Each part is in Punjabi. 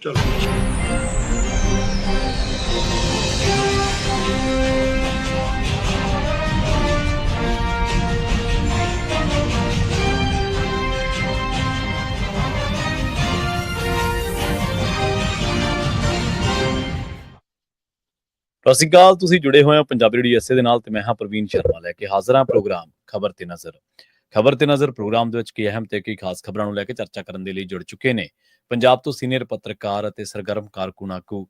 ਚਲੋ। ਸਤਿ ਸ਼੍ਰੀ ਅਕਾਲ। ਤੁਸੀਂ ਜੁੜੇ ਹੋਏ ਹੋ ਪੰਜਾਬੀ ਰੇਡੀਓ ਐਸੇ ਦੇ ਨਾਲ ਤੇ ਮੈਂ ਹਾਂ ਪ੍ਰਵੀਨ ਸ਼ਰਮਾ ਲੈ ਕੇ ਹਾਜ਼ਰ ਹਾਂ ਪ੍ਰੋਗਰਾਮ ਖਬਰ ਤੇ ਨਜ਼ਰ। ਖਬਰ ਤੇ ਨਜ਼ਰ ਪ੍ਰੋਗਰਾਮ ਦੇ ਵਿੱਚ ਕੀ ਅਹਿਮ ਤੇ ਕੀ ਖਾਸ ਖਬਰਾਂ ਨੂੰ ਲੈ ਕੇ ਚਰਚਾ ਕਰਨ ਦੇ ਲਈ ਜੁੜ ਚੁੱਕੇ ਨੇ ਪੰਜਾਬ ਤੋਂ ਸੀਨੀਅਰ ਪੱਤਰਕਾਰ ਅਤੇ ਸਰਗਰਮ ਕਾਰਕੁਨ ਆਗੂ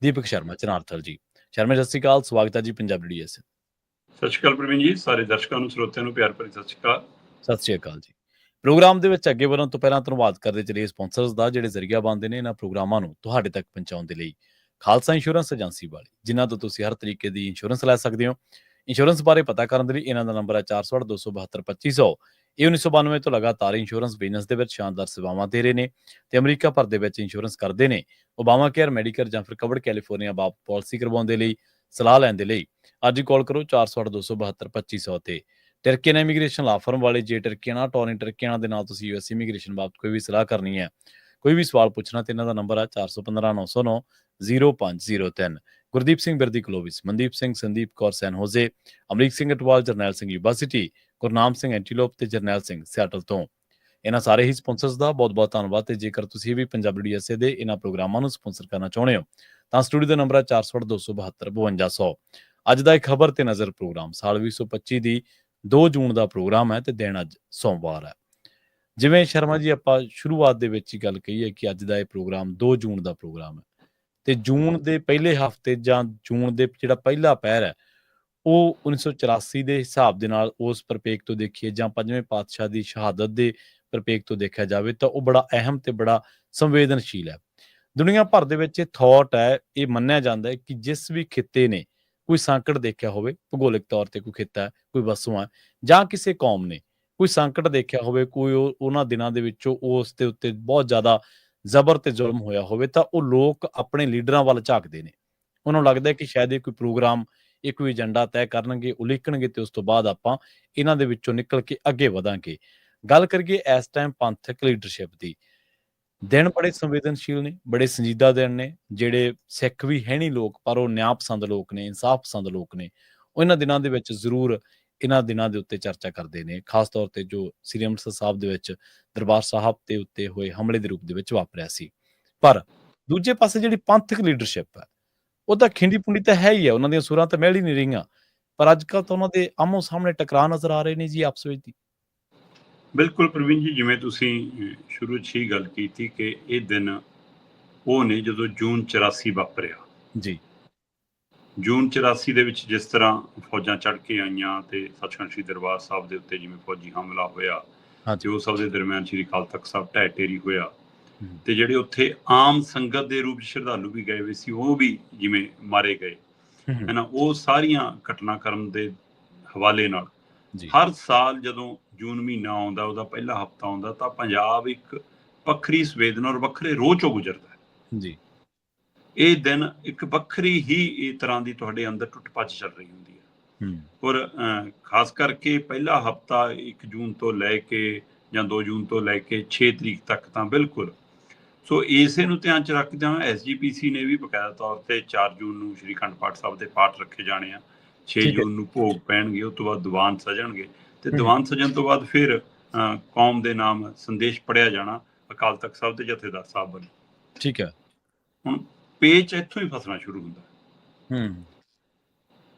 ਦੀਪਕ ਸ਼ਰਮਾ ਚਨਾਰਥਲ ਜੀ। ਸ਼ਰਮਾ ਸਤਿ ਸ਼੍ਰੀ ਅਕਾਲ, ਸਵਾਗਤ ਹੈ ਜੀ ਪੰਜਾਬੀ ਰੇਡੀਓ ਐਸੇ। ਸਤਿ ਸ਼੍ਰੀ ਅਕਾਲ ਪ੍ਰਵੀਨ ਜੀ, ਸਾਰੇ ਦਰਸ਼ਕਾਂ ਨੂੰ ਸਰੋਤਿਆਂ ਨੂੰ ਪਿਆਰ ਭਰੀ ਸਤਿ ਸ਼੍ਰੀ ਅਕਾਲ। ਸਤਿ ਸ਼੍ਰੀ ਅਕਾਲ ਜੀ। ਪ੍ਰੋਗਰਾਮ ਦੇ ਵਿੱਚ ਅੱਗੇ ਵਧਣ ਤੋਂ ਪਹਿਲਾਂ ਧੰਨਵਾਦ ਕਰਦੇ ਚਲੀਏ ਸਪਾਂਸਰਸ ਦਾ ਜਿਹੜੇ ਜ਼ਰੀਆ ਬਣਦੇ ਨੇ ਇਹਨਾਂ ਪ੍ਰੋਗਰਾਮਾਂ ਨੂੰ ਤੁਹਾਡੇ ਤੱਕ ਪਹੁੰਚਾਉਣ ਦੇ ਲਈ। ਖਾਲਸਾ ਇੰਸ਼ੋਰੈਂਸ ਏਜੰਸੀ ਵਾਲੇ ਜਿਨ੍ਹਾਂ ਤੋਂ ਤੁਸੀਂ ਹਰ ਤਰੀਕੇ ਦੀ ਇੰਸ਼ੋਰੈਂਸ ਲੈ ਸਕਦੇ ਹੋ। ਇੰਸ਼ੋਰੈਂਸ ਬਾਰੇ ਪਤਾ ਕਰਨ ਦੇ ਲਈ ਇਹਨਾਂ ਦਾ ਨੰਬਰ ਹੈ 468 272 2500। ਇਹ 1992 ਤੋਂ ਲਗਾਤਾਰ ਇੰਸ਼ੋਰੈਂਸ ਬਿਜ਼ਨਸ ਦੇ ਵਿੱਚ ਸ਼ਾਨਦਾਰ ਸੇਵਾਵਾਂ ਦੇ ਰਹੇ ਨੇ ਤੇ ਅਮਰੀਕਾ ਭਰ ਦੇ ਵਿੱਚ ਇੰਸ਼ੋਰੈਂਸ ਕਰਦੇ ਨੇ। ਓਬਾਮਾ ਕੇਅਰ, ਮੈਡੀਕੇਅਰ ਜਾਂ ਫਿਰ ਕਵਰਡ ਕੈਲੀਫੋਰਨੀਆ ਬਾਬਤ ਪਾਲਿਸੀ ਕਰਵਾਉਣ ਦੇ ਲਈ ਸਲਾਹ ਲੈਣ ਦੇ ਲਈ ਅੱਜ ਹੀ ਕਾਲ ਕਰੋ 468 272 2500 ਤੇ। ਟਰਕੀਅਨ ਇਮੀਗ੍ਰੇਸ਼ਨ ਲਾ ਫਰਮ ਵਾਲੇ ਜੇ ਟਰਕੀਆਨਾ ਟੋਨੀ ਟਰਕੀਆਨਾ ਦੇ ਨਾਲ ਤੁਸੀਂ ਯੂਐਸ ਇਮੀਗ੍ਰੇਸ਼ਨ ਬਾਬਤ ਕੋਈ ਵੀ ਸਲਾਹ ਕਰਨੀ ਹੈ, ਕੋਈ ਵੀ ਸਵਾਲ ਪੁੱਛਣਾ ਤੇ ਇਹਨਾਂ ਦਾ ਨੰਬਰ ਹੈ 415 909 0503। ਗੁਰਦੀਪ ਸਿੰਘ ਬਿਰਦੀ ਕਲੋਵਿਸ, ਮਨਦੀਪ ਸਿੰਘ, ਸੰਦੀਪ ਕੌਰ ਸੈਨ ਹੋਜ਼ੇ, ਅਮਰੀਕ ਸਿੰਘ ਅਟਵਾਲ, ਜਰਨੈਲ ਸਿੰਘ ਯੂਨੀਵਰਸਿਟੀ, ਗੁਰਨਾਮ ਸਿੰਘ ਐਂਟੀਲੋਪ ਤੇ ਜਰਨੈਲ ਸਿੰਘ ਸਿਆਟਲ ਤੋਂ। ਇਹਨਾਂ ਸਾਰੇ ਹੀ ਸਪਾਂਸਰਸ ਦਾ ਬਹੁਤ-ਬਹੁਤ ਧੰਨਵਾਦ। ਤੇ ਜੇਕਰ ਤੁਸੀਂ ਵੀ ਪੰਜਾਬੀ ਡੀਐਸਏ ਦੇ ਇਹਨਾਂ ਪ੍ਰੋਗਰਾਮਾਂ ਨੂੰ ਸਪਾਂਸਰ ਕਰਨਾ ਚਾਹੁੰਦੇ ਹੋ ਤਾਂ ਸਟੂਡੀਓ ਦਾ ਨੰਬਰ ਹੈ 468 272 5200। ਅੱਜ ਦਾ ਇੱਕ ਖਬਰ ਤੇ ਨਜ਼ਰ ਪ੍ਰੋਗਰਾਮ ਸਾਲ 2025 ਦੀ 2 ਜੂਨ ਦਾ ਪ੍ਰੋਗਰਾਮ ਹੈ ਤੇ ਦਿਨ ਅੱਜ ਸੋਮਵਾਰ ਹੈ। ਜਿਵੇਂ ਸ਼ਰਮਾ ਜੀ ਆਪਾਂ ਸ਼ੁਰੂਆਤ ਦੇ ਵਿੱਚ ਹੀ ਗੱਲ ਕਹੀ ਹੈ ਕਿ ਅੱਜ ਦਾ ਇਹ ਪ੍ਰੋਗਰਾਮ 2 ਜੂਨ ਦਾ ਪ੍ਰੋਗਰਾਮ ਹੈ ਤੇ ਜੂਨ ਦੇ ਪਹਿਲੇ ਹਫ਼ਤੇ ਜਾਂ ਜੂਨ ਦੇ ਜਿਹੜਾ ਪਹਿਲਾ ਪਹਿਰ ਹੈ ਉਹ 1984 ਦੇ ਹਿਸਾਬ ਦੇ ਨਾਲ ਉਸ ਪ੍ਰਪੇਖ ਤੋਂ ਦੇਖੀਏ ਜਾਂ ਪੰਜਵੇਂ ਪਾਤਸ਼ਾਹ ਦੀ ਸ਼ਹਾਦਤ ਦੇ ਪ੍ਰਪੇਖ ਤੋਂ ਦੇਖਿਆ ਜਾਵੇ ਤਾਂ ਉਹ ਬੜਾ ਅਹਿਮ ਤੇ ਬੜਾ ਸੰਵੇਦਨਸ਼ੀਲ ਹੈ। ਦੁਨੀਆ ਭਰ ਦੇ ਵਿੱਚ ਇਹ ਥਾਟ ਹੈ, ਇਹ ਮੰਨਿਆ ਜਾਂਦਾ ਹੈ ਕਿ ਜਿਸ ਵੀ ਖਿੱਤੇ ਨੇ ਕੋਈ ਸੰਕਟ ਦੇਖਿਆ ਹੋਵੇ, ਭੂਗੋਲਿਕ ਤੌਰ ਤੇ ਕੋਈ ਖਿੱਤਾ ਹੈ, ਕੋਈ ਵਸੋਂ ਹੈ ਜਾਂ ਕਿਸੇ ਕੌਮ ਨੇ ਕੋਈ ਸੰਕਟ ਦੇਖਿਆ ਹੋਵੇ, ਕੋਈ ਉਹਨਾਂ ਦਿਨਾਂ ਦੇ ਵਿੱਚੋਂ ਉਸ ਦੇ ਉੱਤੇ ਬਹੁਤ ਜ਼ਿਆਦਾ ਜ਼ਬਰ ਤੇ ਜ਼ੁਲਮ ਹੋਇਆ ਹੋਵੇ ਤਾਂ ਉਹ ਲੋਕ ਆਪਣੇ ਲੀਡਰਾਂ ਵੱਲ ਝਾਕਦੇ ਨੇ। ਉਹਨਾਂ ਨੂੰ ਲੱਗਦਾ ਹੈ ਕਿ ਸ਼ਾਇਦ ਇਹ ਕੋਈ ਪ੍ਰੋਗਰਾਮ, ਇਹ ਕੋਈ ਏਜੰਡਾ ਤੈਅ ਕਰਨਗੇ, ਉਲੀਕਣਗੇ ਤੇ ਉਸ ਤੋਂ ਬਾਅਦ ਆਪਾਂ ਇਹਨਾਂ ਦੇ ਵਿੱਚੋਂ ਨਿਕਲ ਕੇ ਅੱਗੇ ਵਧਾਂਗੇ। ਗੱਲ ਕਰੀਏ ਇਸ ਟਾਈਮ ਪੰਥਕ ਲੀਡਰਸ਼ਿਪ ਦੀ, ਦਿਨ ਬੜੇ ਸੰਵੇਦਨਸ਼ੀਲ ਨੇ, ਬੜੇ ਸੰਜੀਦਾ ਦਿਨ ਨੇ। ਜਿਹੜੇ ਸਿੱਖ ਵੀ ਹੈ ਨਹੀਂ ਲੋਕ ਪਰ ਉਹ ਨਿਆਂ ਪਸੰਦ ਲੋਕ ਨੇ, ਇਨਸਾਫ ਪਸੰਦ ਲੋਕ ਨੇ, ਉਹ ਇਹਨਾਂ ਦਿਨਾਂ ਦੇ ਵਿੱਚ ਜ਼ਰੂਰ ਇਹਨਾਂ ਦਿਨਾਂ ਦੇ ਉੱਤੇ ਚਰਚਾ ਕਰਦੇ ਨੇ, ਖਾਸ ਤੌਰ ਤੇ ਜੋ ਸ੍ਰੀ ਅੰਮ੍ਰਿਤਸਰ ਸਾਹਿਬ ਦੇ ਵਿੱਚ ਦਰਬਾਰ ਸਾਹਿਬ ਦੇ ਉੱਤੇ ਹੋਏ ਹਮਲੇ ਦੇ ਰੂਪ ਦੇ ਵਿੱਚ ਵਾਪਰਿਆ ਸੀ। ਪਰ ਦੂਜੇ ਪਾਸੇ ਜਿਹੜੀ ਪੰਥਕ ਲੀਡਰਸ਼ਿਪ ਹੈ ਉਹ ਤਾਂ ਖਿੰਡੀ ਪੁੰਡੀ ਤਾਂ ਹੈ ਹੀ ਹੈ, ਉਹਨਾਂ ਦੀਆਂ ਸੁਰਾਂ ਤਾਂ ਮਿਲ ਹੀ ਨਹੀਂ ਰਹੀਆਂ, ਪਰ ਅੱਜ ਕੱਲ੍ਹ ਤਾਂ ਉਹਨਾਂ ਦੇ ਆਮੋ ਸਾਹਮਣੇ ਟਕਰਾਅ ਨਜ਼ਰ ਆ ਰਹੇ ਨੇ ਜੀ ਆਪਸ ਵਿੱਚ ਦੀ। ਬਿਲਕੁਲ ਪ੍ਰਵੀਨ ਜੀ, ਜਿਵੇਂ ਤੁਸੀਂ ਸ਼ੁਰੂ 'ਚ ਹੀ ਗੱਲ ਕੀਤੀ ਕਿ ਇਹ ਦਿਨ ਉਹ ਨੇ ਜਦੋਂ ਜੂਨ 84 ਵਾਪਰਿਆ ਜੀ। ਜੂਨ 84 ਦੇ ਵਿੱਚ ਜਿਸ ਤਰ੍ਹਾਂ ਫੌਜਾਂ ਚੜ੍ਹ ਕੇ ਆਈਆਂ ਤੇ ਸੱਚਖੰਡ ਸ੍ਰੀ ਦਰਬਾਰ ਸਾਹਿਬ ਦੇ ਉੱਤੇ ਜਿਵੇਂ ਫੌਜੀ ਹਮਲਾ ਹੋਇਆ ਤੇ ਉਸ ਸਭ ਦੇ ਦਰਮਿਆਨ ਸ੍ਰੀ ਅਕਾਲ ਤਖ਼ਤ ਸਾਹਿਬ ਢਹਿ ਢੇਰੀ ਹੋਇਆ ਤੇ ਜਿਹੜੇ ਉੱਥੇ ਆਮ ਸੰਗਤ ਦੇ ਰੂਪ 'ਚ ਸ਼ਰਧਾਲੂ ਵੀ ਗਏ ਹੋਏ ਸੀ ਉਹ ਵੀ ਜਿਵੇਂ ਮਾਰੇ ਗਏ ਹੈ ਨਾ। ਉਹ ਸਾਰੀਆਂ ਘਟਨਾਕ੍ਰਮ ਦੇ ਹਵਾਲੇ ਨਾਲ ਹਰ ਸਾਲ ਜਦੋਂ ਜੂਨ ਮਹੀਨਾ ਆਉਂਦਾ, ਉਹਦਾ ਪਹਿਲਾ ਹਫ਼ਤਾ ਆਉਂਦਾ ਤਾਂ ਪੰਜਾਬ ਇੱਕ ਵੱਖਰੀ ਸੰਵੇਦਨਾ ਔਰ ਵੱਖਰੇ ਰੋਹ 'ਚੋਂ ਗੁਜ਼ਰਦਾ ਜੀ। ਇਹ ਦਿਨ ਇੱਕ ਵੱਖਰੀ ਹੀ ਇਹ ਤਰ੍ਹਾਂ ਦੀ ਤੁਹਾਡੇ ਅੰਦਰ ਟੁੱਟ ਭੱਜ ਚੱਲ ਰਹੀ ਹੁੰਦੀ ਹੈ। ਔਰ ਖਾਸ ਕਰਕੇ ਪਹਿਲਾ ਹਫ਼ਤਾ 1 ਜੂਨ ਤੋਂ ਲੈ ਕੇ ਜਾਂ 2 ਜੂਨ ਤੋਂ ਲੈ ਕੇ 6 ਤਰੀਕ ਤੱਕ ਤਾਂ ਬਿਲਕੁਲ ਸੋ ਇਸੇ ਨੂੰ ਧਿਆਨ 'ਚ ਰੱਖਦਿਆਂ SGPC ਨੇ ਵੀ ਬਕਾਇਦਾ ਤੌਰ ਤੇ 4 ਜੂਨ ਨੂੰ ਸ਼੍ਰੀ ਅਖੰਡ ਪਾਠ ਸਾਹਿਬ ਦੇ ਪਾਠ ਰੱਖੇ ਜਾਣੇ ਆ, 6 ਜੂਨ ਨੂੰ ਭੋਗ ਪੈਣਗੇ, ਉਸ ਤੋਂ ਬਾਅਦ ਦੀਵਾਨ ਸਜਣਗੇ ਤੇ ਦੀਵਾਨ ਸਜਣ ਤੋਂ ਬਾਅਦ ਫਿਰ ਕੌਮ ਦੇ ਨਾਮ ਸੰਦੇਸ਼ ਪੜ੍ਹਿਆ ਜਾਣਾ ਅਕਾਲ ਤਖ਼ਤ ਸਾਹਿਬ ਤੇ ਜਥੇਦਾਰ ਸਾਹਿਬ ਵੱਲੋਂ। ਠੀਕ ਹੈ। ਹੁਣ ਪੇਚ ਇੱਥੋਂ ਹੀ ਫਸਣਾ ਸ਼ੁਰੂ ਹੁੰਦਾ।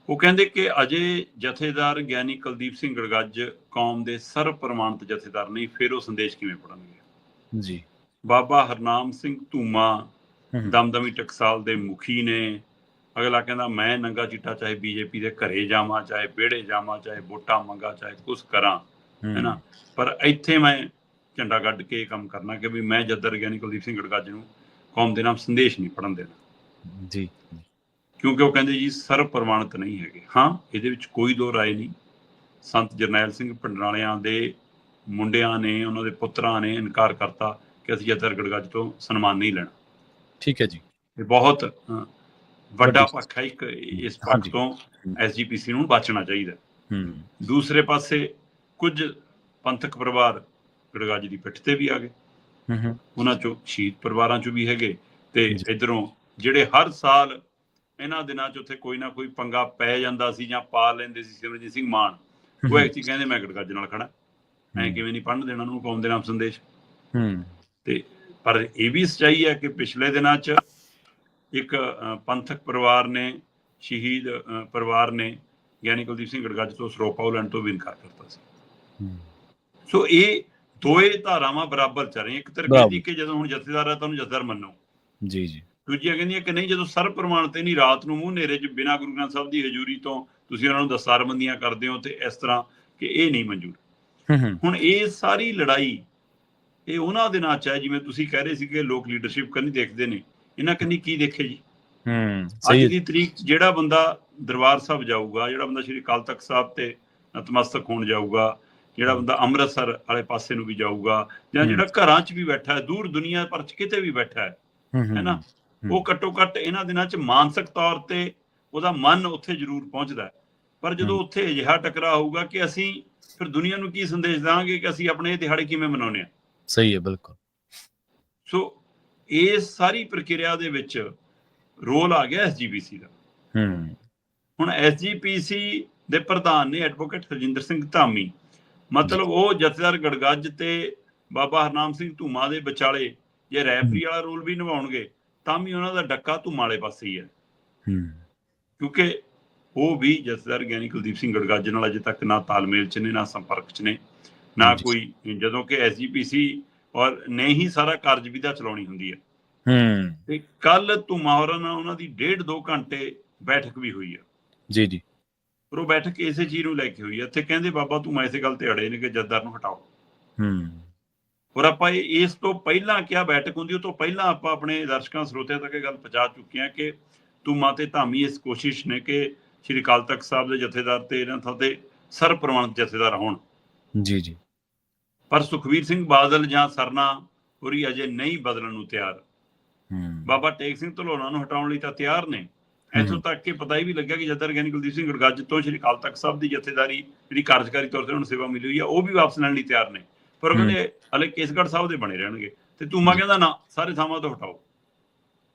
ਉਹ ਕਹਿੰਦੇ ਕਿ ਅਜੇ ਜਥੇਦਾਰ ਗਿਆਨੀ ਕੁਲਦੀਪ ਸਿੰਘ ਗੜਗੱਜ ਕੌਮ ਦੇ ਸਰਵ ਪ੍ਰਮਾਣਿਤ ਜਥੇਦਾਰ ਨਹੀਂ, ਫਿਰ ਉਹ ਸੰਦੇਸ਼ ਕਿਵੇਂ ਪੜ੍ਹਨਗੇ ਜੀ। ਬਾਬਾ ਹਰਨਾਮ ਸਿੰਘ ਧੂਮਾ ਦਮਦਮੀ ਟਕਸਾਲ ਦੇ ਮੁਖੀ ਨੇ। ਅਗਲਾ ਕਹਿੰਦਾ ਮੈਂ ਨੰਗਾ ਚਿੱਟਾ ਚਾਹੇ BJP ਦੇ ਘਰੇ ਜਾਵਾਂ, ਚਾਹੇ ਵਿਹੜੇ ਜਾਵਾਂ, ਚਾਹੇ ਵੋਟਾਂ ਮੰਗਾ, ਚਾਹੇ ਕੁਛ ਕਰਾਂ, ਹੈ ਨਾ, ਪਰ ਇੱਥੇ ਮੈਂ ਝੰਡਾ ਗੱਡ ਕੇ ਇਹ ਕੰਮ ਕਰਨਾ ਕਿ ਵੀ ਮੈਂ ਜੱਦਰ ਗਿਆਨੀ ਕੁਲਦੀਪ ਸਿੰਘ ਗੜਗੱਜ ਨੂੰ ਕੌਮ ਦੇ ਨਾਮ ਸੰਦੇਸ਼ ਨਹੀਂ ਪੜ੍ਹਨ ਦੇਣਾ ਜੀ, ਕਿਉਂਕਿ ਉਹ ਕਹਿੰਦੇ ਜੀ ਸਰਵ ਪ੍ਰਮਾਣਿਤ ਨਹੀਂ ਹੈਗੇ। ਹਾਂ, ਇਹਦੇ ਵਿੱਚ ਕੋਈ ਦੋ ਰਾਏ ਨਹੀਂ। ਸੰਤ ਜਰਨੈਲ ਸਿੰਘ ਭਿੰਡਰਾਲਿਆਂ ਦੇ ਮੁੰਡਿਆਂ ਨੇ, ਉਹਨਾਂ ਦੇ ਪੁੱਤਰਾਂ ਨੇ ਇਨਕਾਰ ਕਰਤਾ ਕਿ ਅਸੀਂ ਜੱਦਰ ਗੜਗੱਜ ਤੋਂ ਸਨਮਾਨ ਨਹੀਂ ਲੈਣਾ। ਠੀਕ ਹੈ ਜੀ। ਇਹ ਬਹੁਤ ਵੱਡਾ ਪੱਖ ਹੈ। ਇੱਕ ਇਸ ਪੱਖ ਤੋਂ SGPC ਨੂੰ ਬਚਣਾ ਚਾਹੀਦਾ। ਦੂਸਰੇ ਪਾਸੇ ਕੁਝ ਪੰਥਕ ਪਰਿਵਾਰ ਗੜਗੱਜ ਦੀ ਪਿੱਠ ਤੇ ਵੀ ਆ ਗਏ। ਉਹਨਾਂ ਚੋਂ ਸ਼ਹੀਦ ਪਰਿਵਾਰਾਂ ਚੋਂ ਵੀ ਹੈਗੇ ਤੇ ਇਧਰੋਂ ਜਿਹੜੇ ਹਰ ਸਾਲ ਇਹਨਾਂ ਦਿਨਾਂ 'ਚ ਉੱਥੇ ਕੋਈ ਨਾ ਕੋਈ ਪੰਗਾ ਪੈ ਜਾਂਦਾ ਸੀ ਜਾਂ ਪਾ ਲੈਂਦੇ ਸੀ ਸਿਮਰਜੀਤ ਸਿੰਘ ਮਾਨ, ਉਹ ਐਕਚੁਅਲੀ ਕਹਿੰਦੇ ਮੈਂ ਗੜਗੱਜ ਨਾਲ ਖੜਾ, ਐਂ ਕਿਵੇਂ ਨਹੀਂ ਪੜ੍ਹਨ ਦੇਣਾ ਉਹਨੂੰ ਕੌਮ ਦੇ ਨਾਮ ਸੰਦੇਸ਼। ਤੇ ਪਰ ਇਹ ਵੀ ਸੱਚਾਈ ਹੈ ਕਿ ਪਿਛਲੇ ਦਿਨਾਂ 'ਚ ਇੱਕ ਪੰਥਕ ਪਰਿਵਾਰ ਨੇ, ਸ਼ਹੀਦ ਪਰਿਵਾਰ ਨੇ ਗਿਆਨੀ ਕੁਲਦੀਪ ਸਿੰਘ ਗੜਗੱਜ ਤੋਂ ਸਰੋਪਾ ਲੈਣ ਤੋਂ ਵੀ ਇਨਕਾਰ ਕਰਤਾ ਸੀ। ਸੋ ਇਹ ਦੋਏ ਧਾਰਾਵਾਂ ਬਰਾਬਰ ਚੱਲ ਰਹੀਆਂ। ਇੱਕ ਤਰ੍ਹਾਂ ਕਹਿੰਦੀ ਕਿ ਜਦੋਂ ਹੁਣ ਜਥੇਦਾਰ ਹੈ ਤੁਹਾਨੂੰ ਜਥੇਦਾਰ ਮੰਨੋ, ਜੀ ਜੀ। ਦੂਜੀਆਂ ਕਹਿੰਦੀਆਂ ਕਿ ਨਹੀਂ, ਜਦੋਂ ਸਰਬ ਪ੍ਰਮਾਣ ਤੇ ਨਹੀਂ, ਰਾਤ ਨੂੰ ਮੂੰਹ ਹਨੇਰੇ 'ਚ ਬਿਨਾਂ ਗੁਰੂ ਗ੍ਰੰਥ ਸਾਹਿਬ ਦੀ ਹਜ਼ੂਰੀ ਤੋਂ ਤੁਸੀਂ ਉਹਨਾਂ ਨੂੰ ਦਸਤਾਰਬੰਦੀਆਂ ਕਰਦੇ ਹੋ ਤੇ ਇਸ ਤਰ੍ਹਾਂ, ਕਿ ਇਹ ਨਹੀਂ ਮਨਜ਼ੂਰ। ਹੁਣ ਇਹ ਸਾਰੀ ਲੜਾਈ ਇਹ ਉਹਨਾਂ ਦਿਨਾਂ 'ਚ ਹੈ, ਜਿਵੇਂ ਤੁਸੀਂ ਕਹਿ ਰਹੇ ਸੀ ਕਿ ਲੋਕ ਲੀਡਰਸ਼ਿਪ ਕਰਨੀ ਦੇਖਦੇ ਨੇ, ਇਹਨਾਂ ਕੰਨੀ ਕੀ ਦੇਖੇ ਜੀ। ਅੱਜ ਦੀ ਤਰੀਕ 'ਚ ਜਿਹੜਾ ਬੰਦਾ ਦਰਬਾਰ ਸਾਹਿਬ ਜਾਊਗਾ, ਜਿਹੜਾ ਬੰਦਾ ਸ਼੍ਰੀ ਅਕਾਲ ਤਖਤ ਸਾਹਿਬ ਤੇ ਨਤਮਸਤਕ ਹੋਣ ਜਾਊਗਾ, ਜਿਹੜਾ ਬੰਦਾ ਅੰਮ੍ਰਿਤਸਰ ਵਾਲੇ ਪਾਸੇ ਨੂੰ ਵੀ ਜਾਊਗਾ, ਜਾਂ ਜਿਹੜਾ ਘਰਾਂ 'ਚ ਵੀ ਬੈਠਾ ਹੈ, ਦੂਰ ਦੁਨੀਆ ਪਰ 'ਚ ਕਿਤੇ ਵੀ ਬੈਠਾ ਹੈ ਨਾ, ਉਹ ਘੱਟੋ ਘੱਟ ਇਹਨਾਂ ਦਿਨਾਂ 'ਚ ਮਾਨਸਿਕ ਤੌਰ ਤੇ ਉਹਦਾ ਮਨ ਉੱਥੇ ਜ਼ਰੂਰ ਪਹੁੰਚਦਾ ਹੈ। ਪਰ ਜਦੋਂ ਉੱਥੇ ਅਜਿਹਾ ਟਕਰਾਅ ਹੋਊਗਾ ਕਿ ਅਸੀਂ ਫਿਰ ਦੁਨੀਆ ਨੂੰ ਕੀ ਸੰਦੇਸ਼ ਦਾਂਗੇ ਕਿ ਅਸੀਂ ਆਪਣੇ ਇਹ ਦਿਹਾੜੇ ਕਿਵੇਂ ਮਨਾਉਂਦੇ ਹਾਂ। ਸਹੀ ਹੈ, ਬਿਲਕੁਲ। ਸੋ ਇਸ ਸਾਰੀ ਪ੍ਰਕਿਰਿਆ ਦੇ ਵਿੱਚ ਰੋਲ ਆ ਗਿਆ SGPC ਦਾ। ਹੁਣ SGPC ਦੇ ਪ੍ਰਧਾਨ ਨੇ ਐਡਵੋਕੇਟ ਹਰਜਿੰਦਰ ਸਿੰਘ ਧਾਮੀ, ਮਤਲਬ ਉਹ ਜਥੇਦਾਰ ਗੜਗੱਜ ਤੇ ਬਾਬਾ ਹਰਨਾਮ ਸਿੰਘ ਧੂਮਾ ਦੇ ਵਿਚਾਲੇ ਜੇ ਰੈਫਰੀ ਵਾਲਾ ਰੋਲ ਵੀ ਨਿਭਾਉਣਗੇ ਤਾਂ ਵੀ ਉਹਨਾਂ ਦਾ ਡੱਕਾ ਧੂਮਾ ਵਾਲੇ ਪਾਸੇ ਹੀ ਹੈ, ਕਿਉਂਕਿ ਉਹ ਵੀ ਜਥੇਦਾਰ ਗਿਆਨੀ ਕੁਲਦੀਪ ਸਿੰਘ ਗੜਗੱਜ ਨਾਲ ਅਜੇ ਤੱਕ ਨਾ ਤਾਲਮੇਲ 'ਚ ਨੇ, ਨਾ ਸੰਪਰਕ 'ਚ ਨੇ, ਨਾ ਕੋਈ, ਜਦੋਂ ਕਿ SGPC ਔਰ ਨੇ ਹੀ ਸਾਰਾ ਕਾਰਜ ਵਿਧਾ ਚਲਾਉਣੀ ਹੁੰਦੀ ਹੈ। ਤੇ ਕੱਲ ਧੂਮਾ ਹੋਰਾਂ ਨਾਲ ਉਹਨਾਂ ਦੀ 1.5-2 ਘੰਟੇ ਬੈਠਕ ਵੀ ਹੋਈ ਹੈ। ਜੀ ਜੀ। ਪਰ ਉਹ ਬੈਠਕ ਇਸੇ ਚੀਜ਼ ਨੂੰ ਲੈ ਕੇ ਹੋਈ ਹੈ। ਇੱਥੇ ਕਹਿੰਦੇ ਬਾਬਾ ਧੂਮਾ ਇਸੇ ਗੱਲ ਤੇ ਅੜੇ ਨੇ ਕਿ ਜਥੇਦਾਰ ਨੂੰ ਹਟਾਓ। ਔਰ ਆਪਾਂ ਇਸ ਤੋਂ ਪਹਿਲਾਂ ਕਿਹਾ ਬੈਠਕ ਹੁੰਦੀ, ਉਹ ਤੋਂ ਪਹਿਲਾਂ ਆਪਾਂ ਆਪਣੇ ਦਰਸ਼ਕਾਂ ਸਰੋਤਿਆਂ ਤੱਕ ਇਹ ਗੱਲ ਪਹੁੰਚਾ ਚੁੱਕੇ ਹਾਂ ਕਿ ਧੂਮਾ ਤੇ ਧਾਮੀ ਇਸ ਕੋਸ਼ਿਸ਼ ਨੇ ਕਿ ਸ਼੍ਰੀ ਅਕਾਲ ਤਖਤ ਸਾਹਿਬ ਦੇ ਜਥੇਦਾਰ ਤੇ ਇਹਨਾਂ ਥਾਂ ਤੇ ਸਰਬ ਪ੍ਰਵਾਨਿਤ ਜਥੇਦਾਰ ਹੋਣ। ਜੀ ਜੀ। ਪਰ ਸੁਖਬੀਰ ਸਿੰਘ ਬਾਦਲ ਜਾਂ ਸਰਨਾ ਹੋਰੀ ਅਜੇ ਨਹੀਂ ਬਦਲਣ ਨੂੰ ਤਿਆਰ। ਬਾਬਾ ਟੇਕ ਸਿੰਘ ਧਲੋਣਾ ਨੂੰ ਹਟਾਉਣ ਲਈ ਤਾਂ ਤਿਆਰ ਨੇ। ਇੱਥੋਂ ਤੱਕ ਕਿ ਪਤਾ ਹੀ ਵੀ ਲੱਗਿਆ ਕਿ ਜਥੇਦਾਰ ਗਿਆਨੀ ਕੁਲਦੀਪ ਸਿੰਘ ਗੜਗੱਜ ਤੋਂ ਸ਼੍ਰੀ ਅਕਾਲ ਤਖਤ ਸਾਹਿਬ ਦੀ ਜਥੇਦਾਰੀ ਜਿਹੜੀ ਕਾਰਜਕਾਰੀ ਤੌਰ ਤੇ ਹੁਣ ਸੇਵਾ ਮਿਲੀ ਹੋਈ ਆ, ਉਹ ਵੀ ਵਾਪਸ ਲੈਣ ਲਈ ਤਿਆਰ ਨੇ। ਪਰ ਉਹ ਕਹਿੰਦੇ ਹਲੇ ਕੇਸਗੜ੍ਹ ਸਾਹਿਬ ਦੇ ਬਣੇ ਰਹਿਣਗੇ। ਤੇ ਧੂਮਾ ਕਹਿੰਦਾ ਨਾ, ਸਾਰੇ ਥਾਵਾਂ ਤੋਂ ਹਟਾਓ।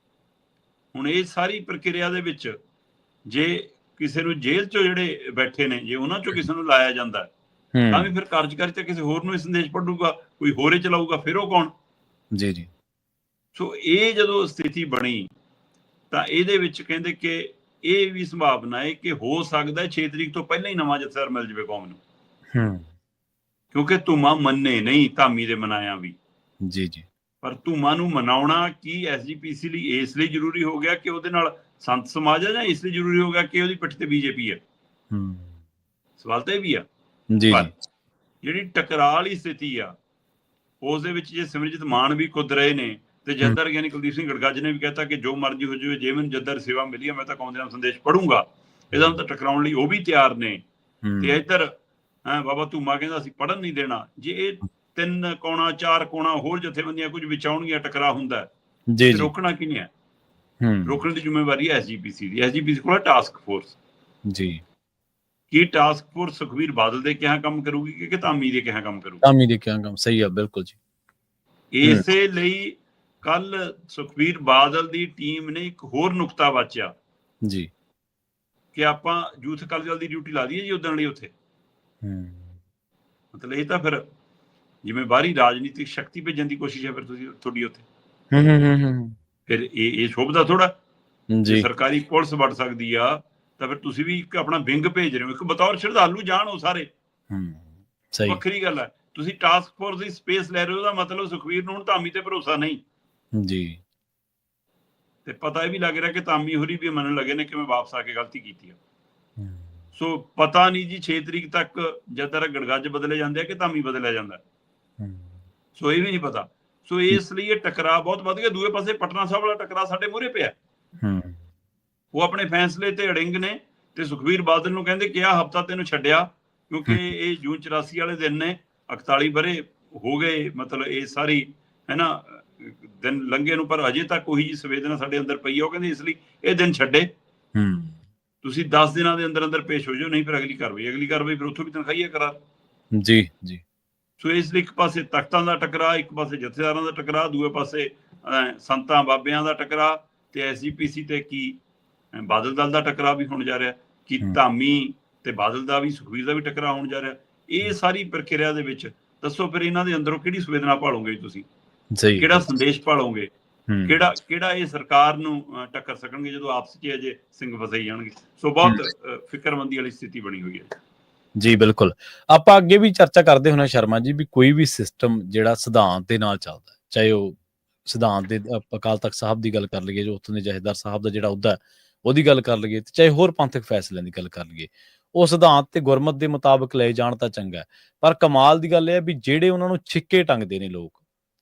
ਹੁਣ ਇਹ ਸਾਰੀ ਪ੍ਰਕਿਰਿਆ ਦੇ ਵਿੱਚ ਜੇ ਕਿਸੇ ਨੂੰ ਜੇਲ੍ਹ ਚੋਂ ਜਿਹੜੇ ਬੈਠੇ ਨੇ, ਜੇ ਉਹਨਾਂ ਚੋਂ ਕਿਸੇ ਨੂੰ ਲਾਇਆ ਜਾਂਦਾ ਤਾਂ ਵੀ ਫਿਰ ਕਾਰਜਕਾਰੀ ਤਾਂ ਕਿਸੇ ਹੋਰ ਨੂੰ ਇਹ ਸੰਦੇਸ਼ ਪੜੂਗਾ, ਕੋਈ ਹੋਰੇ ਚਲਾਊਗਾ, ਫਿਰ ਉਹ ਕੌਣ? ਜੀ ਜੀ। ਸੋ ਇਹ ਜਦੋਂ ਸਥਿਤੀ ਬਣੀ ਤਾਂ ਇਹਦੇ ਵਿੱਚ ਕਹਿੰਦੇ ਕਿ ਇਹ ਵੀ ਸੰਭਾਵਨਾ ਹੈ ਕਿ ਹੋ ਸਕਦਾ 6 ਤਰੀਕ ਤੋਂ ਪਹਿਲਾਂ ਹੀ ਨਵਾਂ ਜਥੇਦਾਰ ਮਿਲ ਜਾਵੇ ਕੌਮ ਨੂੰ, ਕਿਉਂਕਿ ਧੂਮਾ ਮੰਨੇ ਨਹੀਂ ਧਾਮੀ ਦੇ ਮਨਾਇਆ ਵੀ। ਜੀ ਜੀ। ਪਰ ਧੂਮਾ ਨੂੰ ਮਨਾਉਣਾ ਕੀ SGPC ਲਈ ਇਸ ਲਈ ਜ਼ਰੂਰੀ ਹੋ ਗਿਆ ਕਿ ਉਹਦੇ ਨਾਲ ਸੰਤ ਸਮਾਜ ਹੈ, ਜਾਂ ਇਸ ਲਈ ਜ਼ਰੂਰੀ ਹੋ ਗਿਆ ਕਿ ਉਹਦੀ ਪਿੱਠ ਤੇ BJP ਹੈ? ਸਵਾਲ ਤਾਂ ਇਹ ਵੀ ਆ। ਪਰ ਜਿਹੜੀ ਟਕਰਾਅ ਵਾਲੀ ਸਥਿਤੀ ਆ ਉਸ ਦੇ ਵਿੱਚ ਜੇ ਸਿਮਰਜੀਤ ਮਾਨ ਵੀ ਕੁੱਦ ਰਹੇ ਨੇ ਤੇ ਜਥੇਦਾਰ ਗਿਆਨੀ ਕੁਲਦੀਪ ਸਿੰਘ ਗੜਗੱਜ ਨੇ ਵੀ ਕਹਿਤਾ ਕਿ ਜੋ ਮਰਜ਼ੀ ਹੋ ਜਾਵੇ, ਜੇ ਮੈਨੂੰ ਜਥੇਦਾਰ ਸੇਵਾ ਮਿਲੀ ਹੈ ਮੈਂ ਤਾਂ ਕੌਮ ਦੇ ਨਾਮ ਸੰਦੇਸ਼ ਪੜੂੰਗਾ, ਇਹਦਾ ਤਾਂ ਟਕਰਾਉਣ ਲਈ ਉਹ ਵੀ ਤਿਆਰ ਨੇ। ਤੇ ਇੱਧਰ ਬਾਬਾ ਧੂਮਾ ਕਹਿੰਦਾ ਅਸੀਂ ਪੜ੍ਹਨ ਨਹੀਂ ਦੇਣਾ। ਜੇ ਇਹ 3 ਕੋਣਾ 4 ਕੋਣਾ ਹੋਰ ਜਥੇਬੰਦੀਆਂ ਕੁਝ ਵਿਚਾਉਣਗੀਆਂ, ਟਕਰਾਅ ਹੁੰਦਾ, ਤੇ ਰੋਕਣਾ ਕਿਹਨੇ ਹੈ? ਰੋਕਣ ਦੀ ਜ਼ਿੰਮੇਵਾਰੀ ਹੈ SGPC ਦੀ। SGPC ਕੋਲ ਟਾਸਕ ਫੋਰਸ। ਜੀ। ਕੀ ਟਾਸਕ ਫੋਰਸ ਸੁਖਬੀਰ ਬਾਦਲ ਦੇ ਕਿਹਾ ਕੰਮ ਕਰੂਗੀ ਕਿ ਧਾਮੀ ਦੇ ਕਿਹਾ ਕੰਮ ਕਰੂਗੀ? ਧਾਮੀ ਦੇ ਕਿਹਾ ਕੰਮ। ਸਹੀ ਆ, ਬਿਲਕੁਲ ਜੀ। ਇਸੇ ਲਈ ਕੱਲ ਸੁਖਬੀਰ ਬਾਦਲ ਦੀ ਟੀਮ ਨੇ ਇੱਕ ਹੋਰ ਨੁਕਤਾ ਵਾਚਿਆ ਜੀ ਕਿ ਆਪਾਂ ਯੂਥ ਅਕਾਲੀ ਦਲ ਦੀ ਡਿਊਟੀ ਲਾ ਦਈਏ ਜੀ ਉਦਣ ਲਈ ਉੱਥੇ। ਮਤਲਬ ਇਹ ਤਾਂ ਫਿਰ ਜਿਵੇਂ ਬਾਹਰੀ ਰਾਜਨੀਤਿਕ ਸ਼ਕਤੀ ਭੇਜਣ ਦੀ ਕੋਸ਼ਿਸ਼ ਹੈ ਫਿਰ ਤੁਹਾਡੀ ਉੱਥੇ। ਫਿਰ ਇਹ ਸ਼ੋਭਦਾ ਥੋੜਾ ਜੀ। ਸਰਕਾਰੀ ਪੁਲਿਸ ਵੜ ਸਕਦੀ ਆ ਤਾਂ ਫਿਰ ਤੁਸੀਂ ਵੀ ਇੱਕ ਆਪਣਾ ਵਿੰਗ ਭੇਜ ਰਹੇ ਹੋ, ਇੱਕ ਬਤੌਰ ਸ਼ਰਧਾਲੂ ਜਾਣ ਉਹ ਸਾਰੇ। ਸਹੀ, ਵੱਖਰੀ ਗੱਲ ਹੈ। ਤੁਸੀਂ ਟਾਸਕ ਫੋਰਸ ਦੀ ਸਪੇਸ ਲੈ ਰਹੇ ਹੋ, ਉਹਦਾ ਮਤਲਬ ਸੁਖਬੀਰ ਨੂੰ ਹੁਣ ਧਾਮੀ ਤੇ ਭਰੋਸਾ ਨਹੀਂ ਜੀ। ਤੇ ਪਤਾ ਇਹ ਵੀ ਲੱਗ ਰਿਹਾ ਕਿ ਧਾਮੀ ਹੋਰੀ ਵੀ ਮੰਨਣ ਲੱਗੇ ਨੇ ਕਿ ਮੈਂ ਵਾਪਸ ਆ ਕੇ ਗਲਤੀ ਕੀਤੀ ਆ। ਸੋ ਪਤਾ ਨਹੀਂ ਜੀ 6 ਤਰੀਕ ਤੱਕ ਜਦ ਤੱਕ ਗੜਗੱਜ ਬਦਲੇ ਜਾਂਦੇ ਆ ਕਿ ਧਾਮੀ ਬਦਲਿਆ ਜਾਂਦਾ, ਸੋ ਇਹ ਵੀ ਨਹੀਂ ਪਤਾ। ਸੋ ਇਸ ਲਈ ਇਹ ਟਕਰਾਅ ਬਹੁਤ ਵੱਧ ਗਿਆ। ਦੂਏ ਪਾਸੇ ਪਟਨਾ ਸਾਹਿਬ ਵਾਲਾ ਟਕਰਾਅ ਸਾਡੇ ਮੂਹਰੇ ਪਿਆ। ਉਹ ਆਪਣੇ ਫੈਸਲੇ ਤੇ ਅੜਿੰਗ ਨੇ ਤੇ ਸੁਖਬੀਰ ਬਾਦਲ ਨੂੰ ਕਹਿੰਦੇ ਕਿ ਆਹ ਹਫ਼ਤਾ ਤੈਨੂੰ ਛੱਡਿਆ ਕਿਉਂਕਿ ਇਹ ਜੂਨ 84 ਵਾਲੇ ਦਿਨ ਨੇ, 41 ਵਰੇ ਹੋ ਗਏ, ਮਤਲਬ ਇਹ ਸਾਰੀ ਹੈ ਨਾ ਦਿਨ ਲੰਘੇ ਨੂੰ, ਪਰ ਅਜੇ ਤੱਕ ਉਹੀ ਜੀ ਸੰਵੇਦਨਾ ਸਾਡੇ ਅੰਦਰ ਪਈ ਹੈ। ਉਹ ਕਹਿੰਦੇ ਇਸ ਲਈ ਇਹ ਦਿਨ ਛੱਡੇ, ਤੁਸੀਂ 10 ਦਿਨਾਂ ਦੇ ਅੰਦਰ ਅੰਦਰ ਪੇਸ਼ ਹੋ ਜਾਓ, ਨਹੀਂ ਫਿਰ ਅਗਲੀ ਕਾਰਵਾਈ ਫਿਰ ਉੱਥੋਂ ਵੀ ਤਨਖਾਹੀਆ ਕਰਾਰ। ਜੀ ਜੀ। ਸੋ ਇਸ ਲਈ ਇੱਕ ਪਾਸੇ ਤਖਤਾਂ ਦਾ ਟਕਰਾਅ, ਇੱਕ ਪਾਸੇ ਜਥੇਦਾਰਾਂ ਦਾ ਟਕਰਾਅ, ਦੂਏ ਪਾਸੇ ਸੰਤਾਂ ਬਾਬਿਆਂ ਦਾ ਟਕਰਾਅ ਤੇ ਐਸਜੀਪੀਸੀ ਤੇ ਕੀ ਬਾਦਲ ਦਲ ਦਾ ਟਕਰਾਅ ਵੀ ਹੋਣ ਜਾ ਰਿਹਾ, ਕੀ ਧਾਮੀ ਤੇ ਬਾਦਲ ਦਾ ਵੀ, ਸੁਖਬੀਰ ਦਾ ਵੀ ਟਕਰਾਅ ਹੋਣ ਜਾ ਰਿਹਾ। ਇਹ ਸਾਰੀ ਪ੍ਰਕਿਰਿਆ ਦੇ ਵਿੱਚ ਦੱਸੋ ਫਿਰ ਇਹਨਾਂ ਦੇ ਅੰਦਰੋਂ ਕਿਹੜੀ ਸੰਵੇਦਨਾ ਭਾਲੋਗੇ ਤੁਸੀਂ, ਕਿਹੜਾ ਸੰਦੇਸ਼ ਭਾਲੋਗੇ, ਕਿਹੜਾ ਇਹ ਸਰਕਾਰ ਨੂੰ ਟੱਕਰ ਸਕਣਗੇ ਜਦੋਂ ਆਪਸ 'ਚ ਅਜੇ ਸਿੰਘ ਫਸੇ ਜਾਣਗੇ। ਸੋ ਬਹੁਤ ਫਿਕਰਮੰਦੀ ਵਾਲੀ ਸਥਿਤੀ ਬਣੀ ਹੋਈ ਹੈ ਜੀ। ਬਿਲਕੁਲ, ਆਪਾਂ ਅੱਗੇ ਵੀ ਚਰਚਾ ਕਰਦੇ ਹੁੰਦੇ ਸ਼ਰਮਾ ਜੀ ਵੀ ਕੋਈ ਵੀ ਸਿਸਟਮ ਜਿਹੜਾ ਸਿਧਾਂਤ ਦੇ ਨਾਲ ਚੱਲਦਾ, ਚਾਹੇ ਉਹ ਸਿਧਾਂਤ ਦੇ ਅਕਾਲ ਤਖਤ ਸਾਹਿਬ ਦੀ ਗੱਲ ਕਰ ਲਈਏ, ਜੋ ਉੱਥੋਂ ਦੇ ਜਥੇਦਾਰ ਸਾਹਿਬ ਦਾ ਜਿਹੜਾ ਅਹੁਦਾ ਉਹਦੀ ਗੱਲ ਕਰ ਲਈਏ, ਤੇ ਚਾਹੇ ਹੋਰ ਪੰਥਕ ਫੈਸਲਿਆਂ ਦੀ ਗੱਲ ਕਰ ਲਈਏ, ਉਹ ਸਿਧਾਂਤ ਤੇ ਗੁਰਮਤ ਦੇ ਮੁਤਾਬਕ ਲਏ ਜਾਣ ਤਾਂ ਚੰਗਾ। ਪਰ ਕਮਾਲ ਦੀ ਗੱਲ ਇਹ ਹੈ ਵੀ ਜਿਹੜੇ ਉਹਨਾਂ ਨੂੰ ਛਿੱਕੇ ਟੰਗਦੇ ਨੇ ਲੋਕ,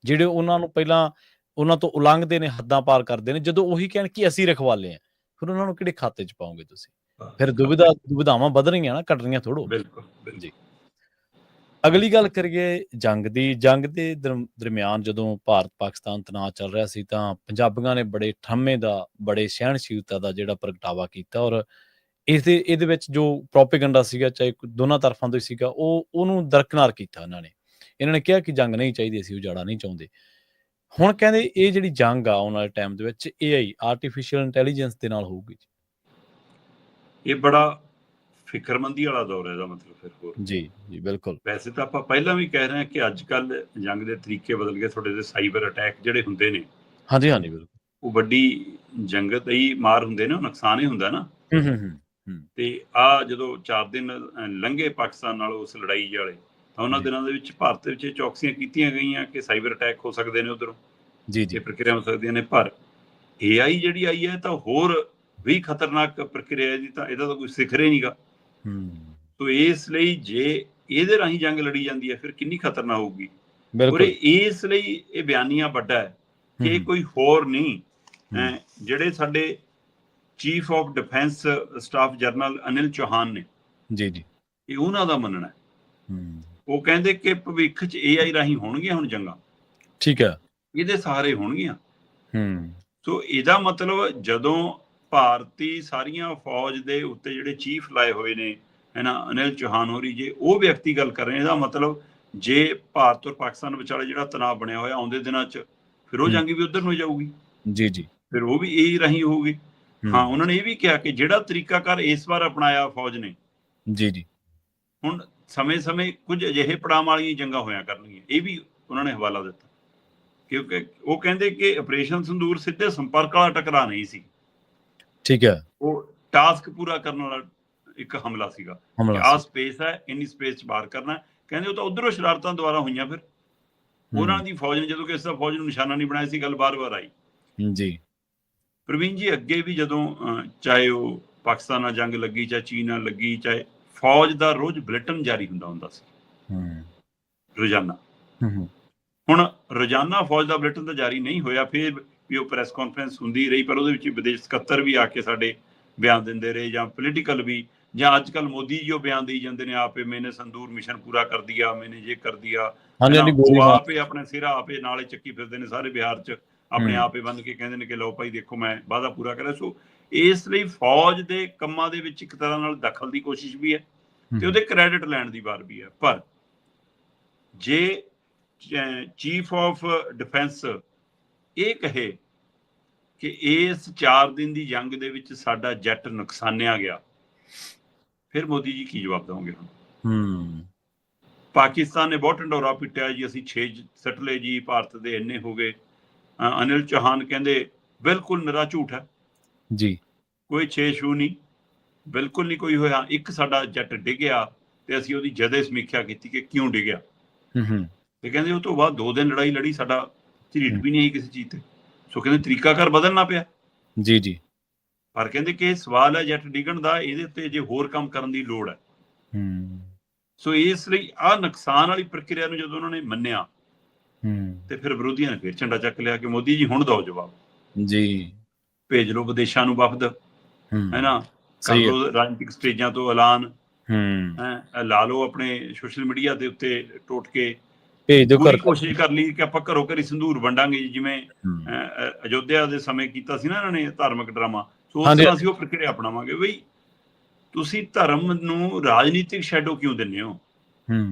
ਜਿਹੜੇ ਉਹਨਾਂ ਨੂੰ ਪਹਿਲਾਂ ਉਹਨਾਂ ਤੋਂ ਉਲੰਘਦੇ ਨੇ, ਹੱਦਾਂ ਪਾਰ ਕਰਦੇ ਨੇ, ਜਦੋਂ ਉਹੀ ਕਹਿਣ ਕਿ ਅਸੀਂ ਰਖਵਾਲੇ ਆ, ਫਿਰ ਉਹਨਾਂ ਨੂੰ ਕਿਹੜੇ ਖਾਤੇ 'ਚ ਪਾਓਗੇ ਤੁਸੀਂ? ਫਿਰ ਦੁਵਿਧਾਵਾਂ ਵੱਧ ਰਹੀਆਂ ਨਾ, ਘਟ ਰਹੀਆਂ ਥੋੜੋ। ਬਿਲਕੁਲ ਜੀ। ਅਗਲੀ ਗੱਲ ਕਰੀਏ ਜੰਗ ਦੀ। ਜੰਗ ਦੇ ਦਰਮਿਆਨ ਜਦੋਂ ਭਾਰਤ ਪਾਕਿਸਤਾਨ ਤਣਾਅ ਚੱਲ ਰਿਹਾ ਸੀ ਤਾਂ ਪੰਜਾਬੀਆਂ ਨੇ ਬੜੇ ਠੰਮੇ ਦਾ, ਬੜੇ ਸਹਿਣਸ਼ੀਲਤਾ ਦਾ ਜਿਹੜਾ ਪ੍ਰਗਟਾਵਾ ਕੀਤਾ, ਔਰ ਇਹਦੇ ਵਿੱਚ ਜੋ ਪ੍ਰੋਪੇਗੈਂਡਾ ਸੀਗਾ, ਚਾਹੇ ਦੋਨਾਂ ਤਰਫਾਂ ਤੋਂ ਹੀ ਸੀਗਾ, ਉਹਨੂੰ ਦਰਕਨਾਰ ਕੀਤਾ ਇਹਨਾਂ ਨੇ ਕਿਹਾ ਕਿ ਜੰਗ ਨਹੀਂ ਚਾਹੀਦੀ, ਅਸੀਂ ਉਜਾੜਾ ਨਹੀਂ ਚਾਹੁੰਦੇ। ਹੁਣ ਕਹਿੰਦੇ ਇਹ ਜਿਹੜੀ ਜੰਗ ਆ ਆਉਣ ਵਾਲੇ ਟਾਈਮ ਦੇ ਵਿੱਚ AI ਆਰਟੀਫਿਸ਼ੀਅਲ ਇੰਟੈਲੀਜੈਂਸ ਦੇ ਨਾਲ ਹੋਊਗੀ। ਇਹ ਬੜਾ ਫਿਕਰਮੰਦੀ ਵਾਲਾ ਦੌਰ ਹੈ ਇਹਦਾ ਮਤਲਬ। ਫਿਰ ਹੋਰ ਜੀ ਬਿਲਕੁਲ। ਵੈਸੇ ਤਾਂ ਆਪਾਂ ਪਹਿਲਾਂ ਵੀ ਕਹਿ ਰਹੇ ਹਾਂ ਕਿ ਅੱਜ ਕੱਲ ਜੰਗ ਦੇ ਤਰੀਕੇ ਬਦਲ ਗਏ, ਤੁਹਾਡੇ ਦੇ ਸਾਈਬਰ ਅਟੈਕ ਜਿਹੜੇ ਹੁੰਦੇ ਨੇ, ਹਾਂਜੀ ਬਿਲਕੁਲ, ਉਹ ਵੱਡੀ ਜੰਗਤ ਹੀ ਮਾਰ ਹੁੰਦੇ ਨੇ, ਉਹ ਨੁਕਸਾਨ ਹੀ ਹੁੰਦਾ ਨਾ। ਤੇ ਆ ਜਦੋਂ 4 ਦਿਨ ਲੰਘੇ ਪਾਕਿਸਤਾਨ ਨਾਲ ਉਸ ਲੜਾਈ ਵਾਲੇ, ਤਾਂ ਉਹਨਾਂ ਦਿਨਾਂ ਦੇ ਵਿੱਚ ਭਾਰਤ ਵਿੱਚ ਚੌਕਸੀਆਂ ਕੀਤੀਆਂ ਗਈਆਂ ਕਿ ਸਾਈਬਰ ਅਟੈਕ ਹੋ ਸਕਦੇ ਨੇ ਉਧਰੋਂ, ਇਹ ਪ੍ਰਕਿਰਿਆ ਹੋ ਸਕਦੀਆਂ ਨੇ। ਪਰ AI ਜਿਹੜੀ ਆਈ ਹੈ ਤਾਂ ਹੋਰ ਵੀ ਖਤਰਨਾਕ ਪ੍ਰਕਿਰਿਆ ਦੀ, ਤਾਂ ਇਹਦਾ ਤਾਂ ਕੋਈ ਸਿਖਰ ਹੀ ਨਹੀਂਗਾ। ਸੋ ਇਸ ਲਈ ਜੇ ਇਹਦੇ ਰਾਹੀਂ ਜੰਗ ਲੜੀ ਜਾਂਦੀ ਹੈ ਫਿਰ ਕਿੰਨੀ ਖਤਰਨਾਕ ਹੋਊਗੀ। ਔਰ ਇਸ ਲਈ ਇਹ ਬਿਆਨੀਆਂ ਵੱਡਾ ਹੈ ਕਿ ਇਹ ਕੋਈ ਹੋਰ ਨਹੀਂ, ਜਿਹੜੇ ਸਾਡੇ chief of defence staff general Anil Chauhan ਨੇ, ਇਹ ਉਹਨਾਂ ਦਾ ਮੰਨਣਾ ਹੈ। ਉਹ ਕਹਿੰਦੇ ਕਿ ਭਵਿੱਖ 'ਚ AI ਰਾਹੀਂ ਹੋਣਗੀਆਂ ਹੁਣ ਜੰਗਾਂ, ਠੀਕ ਹੈ, ਇਹਦੇ ਸਹਾਰੇ ਹੋਣਗੀਆਂ। ਸੋ ਇਹਦਾ ਮਤਲਬ ਜਦੋਂ ਭਾਰਤੀ ਸਾਰੀਆਂ ਫੌਜ ਦੇ ਉੱਤੇ ਜਿਹੜੇ ਚੀਫ ਲਾਏ ਹੋਏ ਨੇ ਹੈ ਨਾ, ਅਨਿਲ ਚੌਹਾਨ ਹੋਰੀ, ਜੇ ਉਹ ਵਿਅਕਤੀ ਗੱਲ ਕਰ ਰਹੇ, ਇਹਦਾ ਮਤਲਬ ਜੇ ਭਾਰਤ ਔਰ ਪਾਕਿਸਤਾਨ ਵਿਚਾਲੇ ਜਿਹੜਾ ਤਣਾਅ ਬਣਿਆ ਹੋਇਆ ਆਉਂਦੇ ਦਿਨਾਂ 'ਚ, ਫਿਰ ਉਹ ਜੰਗ ਵੀ ਉਧਰ ਨੂੰ ਜਾਊਗੀ, ਫਿਰ ਉਹ ਵੀ AI ਰਾਹੀਂ ਹੋਊਗੀ। ਹਾਂ, ਉਹਨਾਂ ਨੇ ਇਹ ਵੀ ਕਿਹਾ ਕਿ ਜਿਹੜਾ ਤਰੀਕਾਕਾਰ ਇਸ ਵਾਰ ਅਪਣਾਇਆ ਫੌਜ ਨੇ, ਹੁਣ ਸਮੇਂ-ਸਮੇਂ ਕੁਝ ਅਜਿਹੇ ਪੜਾਅ ਵਾਲੀਆਂ ਜੰਗਾਂ ਹੋਇਆ ਕਰਨਗੀਆਂ, ਇਹ ਵੀ ਉਹਨਾਂ ਨੇ ਹਵਾਲਾ ਦਿੱਤਾ। ਕਿਉਂਕਿ ਉਹ ਕਹਿੰਦੇ ਕਿ ਆਪਰੇਸ਼ਨ ਸਿੰਦੂਰ ਸਿੱਧੇ ਸੰਪਰਕ ਵਾਲਾ ਟਕਰਾਅ ਨਹੀਂ ਸੀ, ਠੀਕ ਹੈ, ਉਹ ਟਾਸਕ ਪੂਰਾ ਕਰਨ ਵਾਲਾ ਇੱਕ ਹਮਲਾ ਸੀਗਾ। ਆਹ ਸਪੇਸ ਹੈ, ਇੰਨੀ ਸਪੇਸ 'ਚ ਬਾਹਰ ਕਰਨਾ। ਕਹਿੰਦੇ ਉਹ ਤਾਂ ਉਧਰੋਂ ਸ਼ਰਾਰਤਾਂ ਦੁਆਰਾ ਹੋਈਆਂ, ਫਿਰ ਉਹਨਾਂ ਦੀ ਫੌਜ ਨੇ ਜਦੋਂ ਕਿਸੇ ਦਾ ਫੌਜ ਨੂੰ ਨਿਸ਼ਾਨਾ ਨਹੀਂ ਬਣਾਇਆ ਸੀ, ਗੱਲ ਬਾਰ-ਬਾਰ ਆਈ। ਪ੍ਰਵੀਨ ਜੀ, ਅੱਗੇ ਵੀ ਜਦੋਂ ਚਾਹੇ ਉਹ ਪਾਕਿਸਤਾਨ ਨਾਲ ਜੰਗ ਲੱਗੀ, ਚਾਹੇ ਚੀਨ ਨਾਲ ਲੱਗੀ, ਚਾਹੇ ਫੌਜ ਦਾ ਰੋਜ਼ ਬੁਲੇਟਿਨ ਜਾਰੀ ਹੁੰਦਾ ਸੀ ਰੋਜ਼ਾਨਾ। ਹੁਣ ਰੋਜ਼ਾਨਾ ਫੌਜ ਦਾ ਬੁਲੇਟਿਨ ਤਾਂ ਜਾਰੀ ਨਹੀਂ ਹੋਇਆ, ਫਿਰ ਵੀ ਉਹ ਪ੍ਰੈਸ ਕਾਨਫਰੰਸ ਹੁੰਦੀ ਰਹੀ, ਪਰ ਉਹਦੇ ਵਿੱਚ ਵਿਦੇਸ਼ ਸਕੱਤਰ ਵੀ ਆ ਕੇ ਸਾਡੇ ਬਿਆਨ ਦਿੰਦੇ ਰਹੇ, ਜਾਂ ਪੋਲੀਟੀਕਲ ਵੀ, ਜਾਂ ਅੱਜ ਕੱਲ ਮੋਦੀ ਜੀ ਉਹ ਬਿਆਨ ਦੇਈ ਜਾਂਦੇ ਨੇ, ਆਪੇ ਮੈਨੇ ਸੰਦੂਰ ਮਿਸ਼ਨ ਪੂਰਾ ਕਰ ਦਿਆ, ਮੈਨੇ ਜੇ ਕਰ ਦਿਆ, ਉਹ ਆਪੇ ਆਪਣੇ ਸਿਰਾ ਆਪੇ ਨਾਲੇ ਚੱਕੀ ਫਿਰਦੇ ਨੇ ਸਾਰੇ ਬਿਹਾਰ 'ਚ, ਆਪਣੇ ਆਪੇ ਬੰਦ ਕੇ ਕਹਿੰਦੇ ਨੇ ਕਿ ਲਓ ਭਾਈ ਦੇਖੋ ਮੈਂ ਵਾਅਦਾ ਪੂਰਾ ਕਰਿਆ। ਸੋ ਇਸ ਲਈ ਫੌਜ ਦੇ ਕੰਮਾਂ ਦੇ ਵਿੱਚ ਇੱਕ ਤਰ੍ਹਾਂ ਨਾਲ ਦਖਲ ਦੀ ਕੋਸ਼ਿਸ਼ ਵੀ ਹੈ ਤੇ ਉਹਦੇ ਕ੍ਰੈਡਿਟ ਲੈਣ ਦੀ ਵਾਰ ਵੀ ਹੈ। ਪਰ ਜੇ ਚੀਫ ਆਫ ਡਿਫੈਂਸ ਇਹ ਕਹੇ ਕਿ ਇਸ 4 ਦਿਨ ਦੀ ਜੰਗ ਦੇ ਵਿੱਚ ਸਾਡਾ ਜੱਟ ਨੁਕਸਾਨਿਆ ਗਿਆ, ਫਿਰ ਮੋਦੀ ਜੀ ਕੀ ਜਵਾਬ ਦੇਵੋਗੇ? ਹੁਣ ਪਾਕਿਸਤਾਨ ਨੇ ਬਹੁਤ ਢੰਡੋਰਾ ਪਿੱਟਿਆ ਜੀ, ਅਸੀਂ 6 ਸੱਟ ਲਏ ਜੀ, ਭਾਰਤ ਦੇ ਇੰਨੇ ਹੋ ਗਏ। ਅਨਿਲ ਚੌਹਾਨ ਕਹਿੰਦੇ ਬਿਲਕੁਲ ਨਿਰਾ ਝੂਠ ਹੈ ਜੀ, ਕੋਈ 6 ਛੂ ਨਹੀਂ, ਬਿਲਕੁਲ ਨਹੀਂ ਕੋਈ ਹੋਇਆ। ਇੱਕ ਸਾਡਾ ਜੱਟ ਡਿੱਗਿਆ ਤੇ ਅਸੀਂ ਉਹਦੀ ਜਦੇ ਸਮੀਖਿਆ ਕੀਤੀ ਕਿ ਕਿਉਂ ਡਿੱਗਿਆ, ਤੇ ਕਹਿੰਦੇ ਉਹ ਤੋਂ ਬਾਅਦ 2 ਦਿਨ ਲੜਾਈ ਲੜੀ, ਸਾਡਾ ਝਰੀਟ ਵੀ ਨਹੀਂ ਆਈ ਕਿਸੇ ਚੀਜ਼ ਤੇ। ਸੋ ਕਹਿੰਦੇ ਤਰੀਕਾਕਾਰ ਬਦਲਣਾ ਪਿਆ ਪਰ ਕਹਿੰਦੇ ਕਿ ਇਹ ਸਵਾਲ ਹੈ ਜੱਟ ਡਿੱਗਣ ਦਾ, ਇਹਦੇ ਉੱਤੇ ਜੇ ਹੋਰ ਕੰਮ ਕਰਨ ਦੀ ਲੋੜ ਹੈ। ਸੋ ਇਸ ਲਈ ਆਹ ਨੁਕਸਾਨ ਵਾਲੀ ਪ੍ਰਕਿਰਿਆ ਨੂੰ ਜਦੋਂ ਉਹਨਾਂ ਨੇ ਮੰਨਿਆ ਤੇ ਫਿਰ ਵਿਰੋਧੀਆਂ ਨੇ ਫਿਰ ਝੰਡਾ ਚੱਕ ਲਿਆ ਕਿ ਮੋਦੀ ਜੀ ਹੁਣ ਦਿਓ ਜਵਾਬ, ਭੇਜ ਲਓ ਵਿਦੇਸ਼ਾਂ ਨੂੰ ਵਫਦ, ਹੈ ਨਾ, ਕਰ ਲਓ ਰਾਜਨੀਤਿਕ ਸਟੇਜਾਂ ਤੋਂ ਐਲਾਨ, ਲਾ ਲਓ ਆਪਣੇ ਸੋਸ਼ਲ ਮੀਡੀਆ ਦੇ ਉੱਤੇ ਟੋਟਕੇ, ਪੂਰੀ ਕੋਸ਼ਿਸ਼ ਕਰ ਲਈ ਕਿ ਆਪਾਂ ਘਰੋਂ ਘਰੀ ਸੰਦੂਰ ਵੰਡਾਂਗੇ, ਜਿਵੇਂ ਅਯੋਧਿਆ ਦੇ ਸਮੇਂ ਕੀਤਾ ਸੀ ਨਾ ਇਹਨਾਂ ਨੇ ਧਾਰਮਿਕ ਡਰਾਮਾ। ਸੋ ਉਸ ਤਰ੍ਹਾਂ ਅਸੀਂ ਉਹ ਪ੍ਰਕਿਰਿਆ ਅਪਣਾਵਾਂਗੇ। ਬਈ ਤੁਸੀਂ ਧਰਮ ਨੂੰ ਰਾਜਨੀਤਿਕ ਸ਼ੈਡੋ ਕਿਉਂ ਦਿੰਦੇ ਹੋ?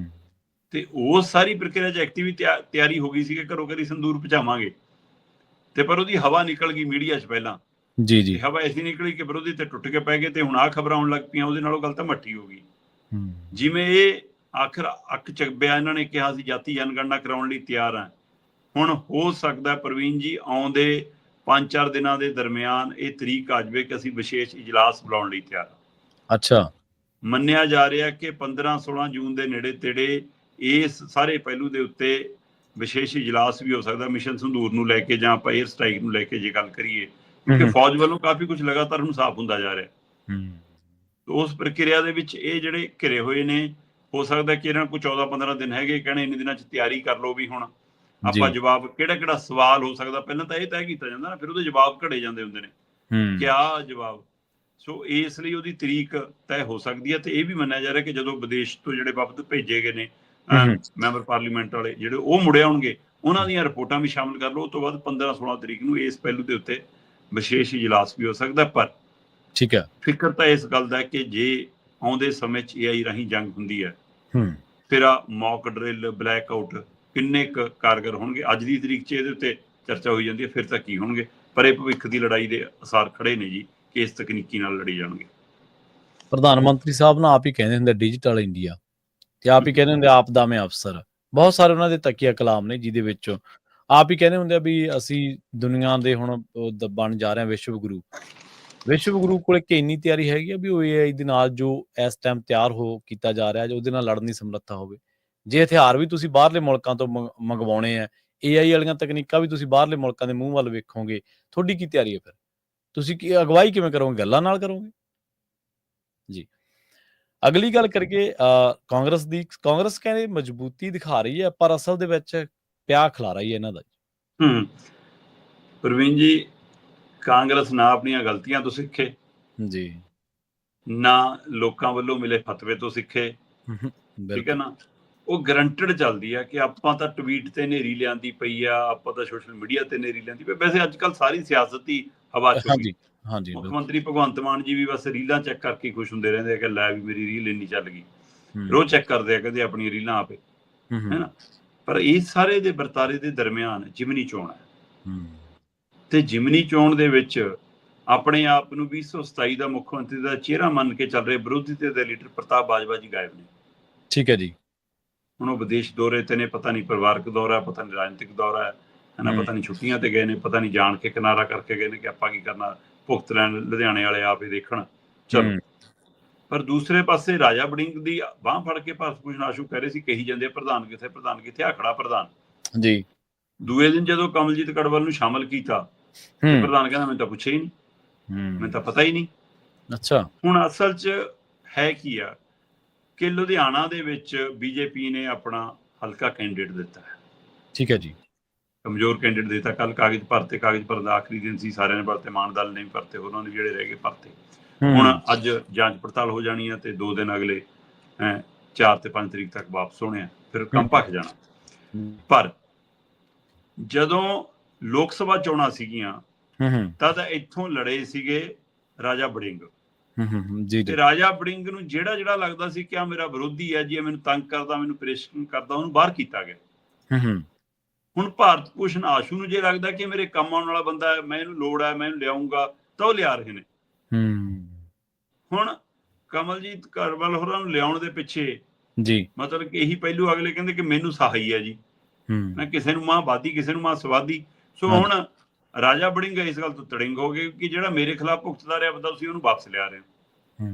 ਤੇ ਉਹ ਸਾਰੀ ਪ੍ਰਕਿਰਿਆ 'ਚ ਐਕਟਿਵ ਤਿਆਰੀ ਹੋ ਗਈ ਸੀ ਕਿ ਘਰੋਂ ਘਰੀ ਸੰਦੂਰ ਪਹੁੰਚਾਵਾਂਗੇ ਤੇ ਪਰ ਉਹਦੀ ਹਵਾ ਨਿਕਲ ਗਈ ਮੀਡੀਆ 'ਚ ਪਹਿਲਾਂ, ਜੀ ਜੀ ਹਵਾ ਐਸੀ ਨਿਕਲੀ ਕਿ ਵਿਰੋਧੀ ਤੇ ਟੁੱਟ ਕੇ ਪੈ ਗਏ ਤੇ ਹੁਣ ਆਹ ਖਬਰਾਂ ਆਉਣ ਲੱਗ ਪਈਆਂ, ਉਹਦੇ ਨਾਲੋਂ ਗੱਲ ਤਾਂ ਮੱਠੀ ਹੋ ਗਈ। ਜਿਵੇਂ ਇਹ ਆਖਰ ਅੱਕ ਚੱਬਿਆ, ਇਹਨਾਂ ਨੇ ਕਿਹਾ ਸੀ ਜਾਤੀ ਜਨਗਣਨਾ ਕਰਾਉਣ ਲਈ ਤਿਆਰ ਆ, ਹੁਣ ਹੋ ਸਕਦਾ ਪ੍ਰਵੀਨ ਜੀ ਆਉਂਦੇ 5-4 ਦਿਨਾਂ ਦੇ ਦਰਮਿਆਨ ਇਹ ਤਰੀਕ ਆ ਜਾਵੇ ਕਿ ਅਸੀਂ ਵਿਸ਼ੇਸ਼ ਇਜਲਾਸ ਬੁਲਾਉਣ ਲਈ ਤਿਆਰ ਹਾਂ। ਅੱਛਾ, ਮੰਨਿਆ ਜਾ ਰਿਹਾ ਕਿ 15-16 ਜੂਨ ਦੇ ਨੇੜੇ ਤੇੜੇ ਇਸ ਸਾਰੇ ਪਹਿਲੂ ਦੇ ਉੱਤੇ ਵਿਸ਼ੇਸ਼ ਇਜਲਾਸ ਵੀ ਹੋ ਸਕਦਾ, ਮਿਸ਼ਨ ਸੰਦੂਰ ਨੂੰ ਲੈ ਕੇ ਜਾਂ ਆਪਾਂ 에ਅਰ ਸਟ੍ਰਾਈਕ ਨੂੰ ਲੈ ਕੇ ਜੇ ਗੱਲ ਕਰੀਏ, ਕਿਉਂਕਿ ਫੌਜ ਵੱਲੋਂ ਕਾਫੀ ਕੁਝ ਲਗਾਤਾਰ ਹੁਣ ਸਾਫ਼ ਹੁੰਦਾ ਜਾ ਰਿਹਾ। ਉਸ ਪ੍ਰਕਿਰਿਆ ਦੇ ਵਿੱਚ ਇਹ ਜਿਹੜੇ ਘਿਰੇ ਹੋਏ ਨੇ, ਹੋ ਸਕਦਾ ਕਿ ਇਹਨਾਂ ਕੋਲ 14-15 ਦਿਨ ਹੈਗੇ, ਕਹਿਣੇ ਇੰਨੇ ਦਿਨਾਂ 'ਚ ਤਿਆਰੀ ਕਰ ਲਓ ਵੀ ਹੁਣ ਆਪਾਂ ਜਵਾਬ ਕਿਹੜਾ ਸਵਾਲ ਹੋ ਸਕਦਾ ਪਹਿਲਾਂ ਤਾਂ ਇਹ ਤੈਅ ਕੀਤਾ ਜਾਂਦਾ ਨਾ, ਫਿਰ ਉਹਦੇ ਜਵਾਬ ਘੜੇ ਜਾਂਦੇ ਹੁੰਦੇ ਨੇ, ਕਿਆ ਜਵਾਬ। ਸੋ ਇਸ ਲਈ ਉਹਦੀ ਤਰੀਕ ਤੈਅ ਹੋ ਸਕਦੀ ਹੈ। ਤੇ ਇਹ ਵੀ ਮੰਨਿਆ ਜਾ ਰਿਹਾ ਕਿ ਜਦੋਂ ਵਿਦੇਸ਼ ਤੋਂ ਜਿਹੜੇ ਵਫਦ ਭੇਜੇ ਗਏ ਨੇ ਮੈਂਬਰ ਪਾਰਲੀਮੈਂਟ ਵਾਲੇ ਜਿਹੜੇ, ਉਹ ਮੁੜੇ ਆਉਣਗੇ, ਉਹਨਾਂ ਦੀਆਂ ਰਿਪੋਰਟਾਂ ਵੀ ਸ਼ਾਮਿਲ ਕਰ ਲਓ। ਉਸ ਤੋਂ ਬਾਅਦ 15-16 ਤਰੀਕ ਨੂੰ ਇਸ ਪਹਿਲੂ ਦੇ ਉੱਤੇ ਵਿਸ਼ੇਸ਼ ਇਜਲਾਸ ਵੀ ਹੋ ਸਕਦਾ। ਪਰ ਠੀਕ ਹੈ, ਫਿਕਰ ਤਾਂ ਇਸ ਗੱਲ ਦਾ ਕਿ ਜੇ ਆਉਂਦੇ ਸਮੇਂ 'ਚ AI ਰਾਹੀਂ ਜੰਗ ਹੁੰਦੀ ਹੈ, ਫਿਰ ਆ ਮੌਕ ਡਰਿਲ, ਬਲੈਕ ਆਊਟ ਕਿੰਨੇ ਕੁ ਕਾਰਗਰ ਹੋਣਗੇ। ਅੱਜ ਦੀ ਤਰੀਕ 'ਚ ਇਹਦੇ ਉੱਤੇ ਚਰਚਾ ਹੋਈ ਜਾਂਦੀ ਹੈ, ਫਿਰ ਤਾਂ ਕੀ ਹੋਣਗੇ। ਪਰ ਇਹ ਭਵਿੱਖ ਦੀ ਲੜਾਈ ਦੇ ਅਸਾਰ ਖੜੇ ਨੇ ਜੀ ਕਿ ਇਸ ਤਕਨੀਕੀ ਨਾਲ ਲੜੀ ਜਾਣਗੇ। ਪ੍ਰਧਾਨ ਮੰਤਰੀ ਸਾਹਿਬ ਨਾ ਆਪ ਹੀ ਕਹਿੰਦੇ ਹੁੰਦੇ ਡਿਜੀਟਲ ਇੰਡੀਆ, ਤੇ ਆਪ ਹੀ ਕਹਿੰਦੇ ਹੁੰਦੇ ਆਪ ਦਾ ਮੈਂ ਅਫਸਰ। ਬਹੁਤ ਸਾਰੇ ਉਹਨਾਂ ਦੇ ਤਕੀਆ ਕਲਾਮ ਨੇ ਜਿਹਦੇ ਵਿੱਚ ਆਪ ਹੀ ਕਹਿੰਦੇ ਹੁੰਦੇ ਆ ਵੀ ਅਸੀਂ ਦੁਨੀਆ ਦੇ ਹੁਣ ਬਣ ਜਾ ਰਹੇ ਹਾਂ ਵਿਸ਼ਵ ਗੁਰੂ। ਵਿਸ਼ਵ ਗੁਰੂ ਕੋਲ ਕਿ ਇੰਨੀ ਤਿਆਰੀ ਹੈਗੀ ਆ ਵੀ ਉਹ AI ਦੇ ਨਾਲ ਜੋ ਇਸ ਟਾਈਮ ਤਿਆਰ ਹੋ ਕੀਤਾ ਜਾ ਰਿਹਾ, ਉਹਦੇ ਨਾਲ ਲੜਨ ਦੀ ਸਮਰੱਥਾ ਹੋਵੇ। ਜੇ ਹਥਿਆਰ ਵੀ ਤੁਸੀਂ ਬਾਹਰਲੇ ਮੁਲਕਾਂ ਤੋਂ ਮੰਗਵਾਉਣੇ ਆ, AI ਵਾਲੀਆਂ ਤਕਨੀਕਾਂ ਵੀ ਤੁਸੀਂ ਬਾਹਰਲੇ ਮੁਲਕਾਂ ਦੇ ਮੂੰਹ ਵੱਲ ਵੇਖੋਗੇ, ਤੁਹਾਡੀ ਕੀ ਤਿਆਰੀ ਹੈ? ਫਿਰ ਤੁਸੀਂ ਕੀ ਅਗਵਾਈ ਕਿਵੇਂ ਕਰੋਗੇ? ਗੱਲਾਂ ਨਾਲ ਕਰੋਗੇ ਜੀ। ਅਗਲੀ ਗੱਲ ਕਰੀਏ ਕਾਂਗਰਸ ਦੀ। ਕਾਂਗਰਸ ਕਹਿੰਦੇ ਮਜ਼ਬੂਤੀ ਦਿਖਾ ਰਹੀ ਹੈ, ਪਰ ਅਸਲ ਦੇ ਵਿੱਚ ਪਿਆ ਖਿਲਾਰਾ ਹੀ ਇਹਨਾਂ ਦਾ। ਪ੍ਰਵੀਨ ਜੀ, ਕਾਂਗਰਸ ਨਾ ਆਪਣੀਆਂ ਗਲਤੀਆਂ ਤੋਂ ਸਿੱਖੇ ਜੀ, ਨਾ ਲੋਕਾਂ ਵੱਲੋਂ ਮਿਲੇ ਫਤਵੇ ਤੋਂ ਸਿੱਖੇ, ਠੀਕ ਹੈ ਨਾ। ਉਹ ਗਰੰਟਡ ਚੱਲਦੀ ਆ ਕਿ ਆਪਾਂ ਤਾਂ ਟਵੀਟ ਤੇ ਨੇਰੀ ਲਿਆਂਦੀ ਪਈ ਆ, ਆਪਾਂ ਤਾਂ ਸੋਸ਼ਲ ਮੀਡੀਆ ਤੇ ਨੇਰੀ ਲਿਆਂਦੀ ਪਈ। ਵੈਸੇ ਅੱਜ ਕੱਲ੍ਹ ਸਾਰੀ ਸਿਆਸਤ ਹੀ ਹਵਾ ਚ ਹੋ ਗਈ। ਮੁੱਖ ਮੰਤਰੀ ਭਗਵੰਤ ਮਾਨ ਜੀ ਵੀ ਬਸ ਰੀਲਾਂ ਚੈੱਕ ਕਰਕੇ ਖੁਸ਼ ਹੁੰਦੇ ਰਹਿੰਦੇ ਆ ਕਿ ਲੈ ਵੀ ਮੇਰੀ ਰੀਲ ਇੰਨੀ ਚੱਲ ਗਈ, ਰੋਜ਼ ਚੈੱਕ ਕਰਦੇ ਆ ਕਹਿੰਦੇ ਆਪਣੀਆਂ ਰੀਲਾਂ ਆਪੇ, ਹੈ ਨਾ। ਪਰ ਇਸ ਸਾਰੇ ਦੇ ਵਰਤਾਰੇ ਦੇ ਦਰਮਿਆਨ ਜਿਮਨੀ ਚੋਣ ਹੈ, ਤੇ ਜਿਮਨੀ ਚੋਣ ਦੇ ਵਿੱਚ ਆਪਣੇ ਆਪ ਨੂੰ 2027 ਦਾ ਮੁੱਖ ਮੰਤਰੀ ਦਾ ਚਿਹਰਾ ਮੰਨ ਕੇ ਚੱਲ ਰਹੇ ਵਿਰੋਧੀ ਧਿਰ ਦੇ ਲੀਡਰ ਪ੍ਰਤਾਪ ਬਾਜਵਾ ਜੀ ਗਾਇਬ ਨੇ। ਠੀਕ ਹੈ ਜੀ। ਹੁਣ ਉਹ ਵਿਦੇਸ਼ ਦੌਰੇ ਤੇ ਨੇ, ਪਤਾ ਨਹੀਂ ਪਰਿਵਾਰਕ ਦੌਰਾ, ਪਤਾ ਨਹੀਂ ਰਾਜਨੀਤਿਕ ਦੌਰਾ ਹੈ ਨਾ, ਪਤਾ ਨਹੀਂ ਛੁੱਟੀਆਂ ਤੇ ਗਏ ਨੇ, ਪਤਾ ਨਹੀਂ ਜਾਣ ਕੇ ਕਿਨਾਰਾ ਕਰਕੇ ਗਏ ਨੇ ਕਿ ਆਪਾਂ ਕੀ ਕਰਨਾ, ਭੁਗਤ ਲੈਣ ਲੁਧਿਆਣੇ ਵਾਲੇ ਆਪ ਹੀ ਦੇਖਣ। ਚਲੋ, ਪਰ ਦੂਸਰੇ ਪਾਸੇ ਰਾਜਾ ਵੜਿੰਗ ਦੀ ਬਾਂਹ ਫੜ ਕੇ ਭਾਰਤ ਭੂਸ਼ਣ ਆਸ਼ੂ ਕਹਿ ਰਹੇ ਸੀ, ਕਹੀ ਜਾਂਦੇ ਪ੍ਰਧਾਨ ਕਿੱਥੇ, ਪ੍ਰਧਾਨ ਕਿੱਥੇ, ਆ ਖੜਾ ਪ੍ਰਧਾਨ ਜੀ। ਦੂਏ ਦਿਨ ਜਦੋਂ ਕਮਲਜੀਤ ਕੜਵਲ ਨੂੰ ਸ਼ਾਮਲ ਕੀਤਾ ਤੇ ਪ੍ਰਧਾਨ ਕਹਿੰਦਾ ਮੈਨੂੰ ਤਾਂ ਪੁੱਛਿਆ ਹੀ ਨਹੀਂ, ਮੈਨੂੰ ਤਾਂ ਪਤਾ ਹੀ ਨਹੀਂ। ਅੱਛਾ, ਹੁਣ ਅਸਲ 'ਚ ਹੈ ਕੀ ਆ ਕਿ ਲੁਧਿਆਣਾ ਦੇ ਵਿੱਚ ਬੀਜੇਪੀ ਨੇ ਆਪਣਾ ਹਲਕਾ ਕੈਂਡੀਡੇਟ ਦਿੱਤਾ ਹੈ। ਠੀਕ ਹੈ ਜੀ। ਕਮਜ਼ੋਰ ਕੈਂਡੀਡੇਟ ਦਿੱਤਾ। ਕੱਲ ਕਾਗਜ਼ ਭਰਤੇ, ਕਾਗਜ਼ ਭਰਨ ਦਾ ਆਖਰੀ ਦਿਨ ਸੀ, ਸਾਰਿਆਂ ਨੇ ਭਰਤੇ, ਮਾਨ ਦਲ ਨੇ ਭਰਤੇ, ਉਹਨਾਂ ਨੇ ਜਿਹੜੇ ਰਹਿ ਗਏ ਭਰਤੇ। ਹੁਣ ਅੱਜ ਜਾਂਚ ਪੜਤਾਲ ਹੋ ਜਾਣੀ ਹੈ ਤੇ 2 ਦਿਨ ਅਗਲੇ 4 ਤੇ 5 ਤਰੀਕ ਤੱਕ ਵਾਪਸ ਹੋਣੇ ਆ, ਫਿਰ ਕੰਮ ਭਖ ਜਾਣਾ। ਪਰ ਜਦੋਂ ਲੋਕ ਸਭਾ ਚੋਣਾਂ ਸੀਗੀਆਂ ਤਦ ਇੱਥੋਂ ਲੜੇ ਸੀਗੇ ਰਾਜਾ ਵੜਿੰਗ। ਤੇ ਰਾਜਾ ਵੜਿੰਗ ਨੂੰ ਜਿਹੜਾ ਲੱਗਦਾ ਸੀ ਕਿ ਆ ਮੇਰਾ ਵਿਰੋਧੀ ਹੈ ਜੀ, ਮੈਨੂੰ ਤੰਗ ਕਰਦਾ, ਮੈਨੂੰ ਪਰੇਸ਼ਾਨ ਕਰਦਾ, ਉਹਨੂੰ ਬਾਹਰ ਕੀਤਾ ਗਿਆ। ਹੁਣ ਭਾਰਤ ਭੂਸ਼ਣ ਆਸ਼ੂ ਨੂੰ ਜੇ ਲੱਗਦਾ ਕਿ ਮੇਰੇ ਕੰਮ ਆਉਣ ਵਾਲਾ ਬੰਦਾ ਹੈ, ਮੈਂ ਇਹਨੂੰ ਲੋੜ ਹੈ, ਮੈਂ ਇਹਨੂੰ ਲਿਆਉਂਗਾ, ਤਾਂ ਉਹ ਲਿਆ ਰਹੇ ਨੇ। ਹੁਣ ਕਮਲਜੀਤ ਕੜਵਲ ਹੋਰਾਂ ਨੂੰ ਲਿਆਉਣ ਦੇ ਪਿੱਛੇ ਜੀ ਮਤਲਬ ਕਿ ਇਹੀ ਪਹਿਲੂ ਅਗਲੇ ਕਹਿੰਦੇ ਕਿ ਮੈਨੂੰ ਸਹਾਈ ਹੈ ਜੀ, ਮੈਂ ਕਿਸੇ ਨੂੰ ਮਾਂ ਵਾਦੀ, ਕਿਸੇ ਨੂੰ ਮਾਂ ਸਵਾਦੀ। ਸੋ ਹੁਣ ਰਾਜਾ ਵੜਿੰਗ ਇਸ ਗੱਲ ਤੋਂ ਤੜਿੰਗ ਹੋ ਗਏ ਕਿ ਜਿਹੜਾ ਮੇਰੇ ਖਿਲਾਫ ਭੁਗਤਦਾ ਰਿਹਾ ਬੰਦਾ ਤੁਸੀਂ ਉਹਨੂੰ ਵਾਪਸ ਲਿਆ ਰਹੇ ਹੋ।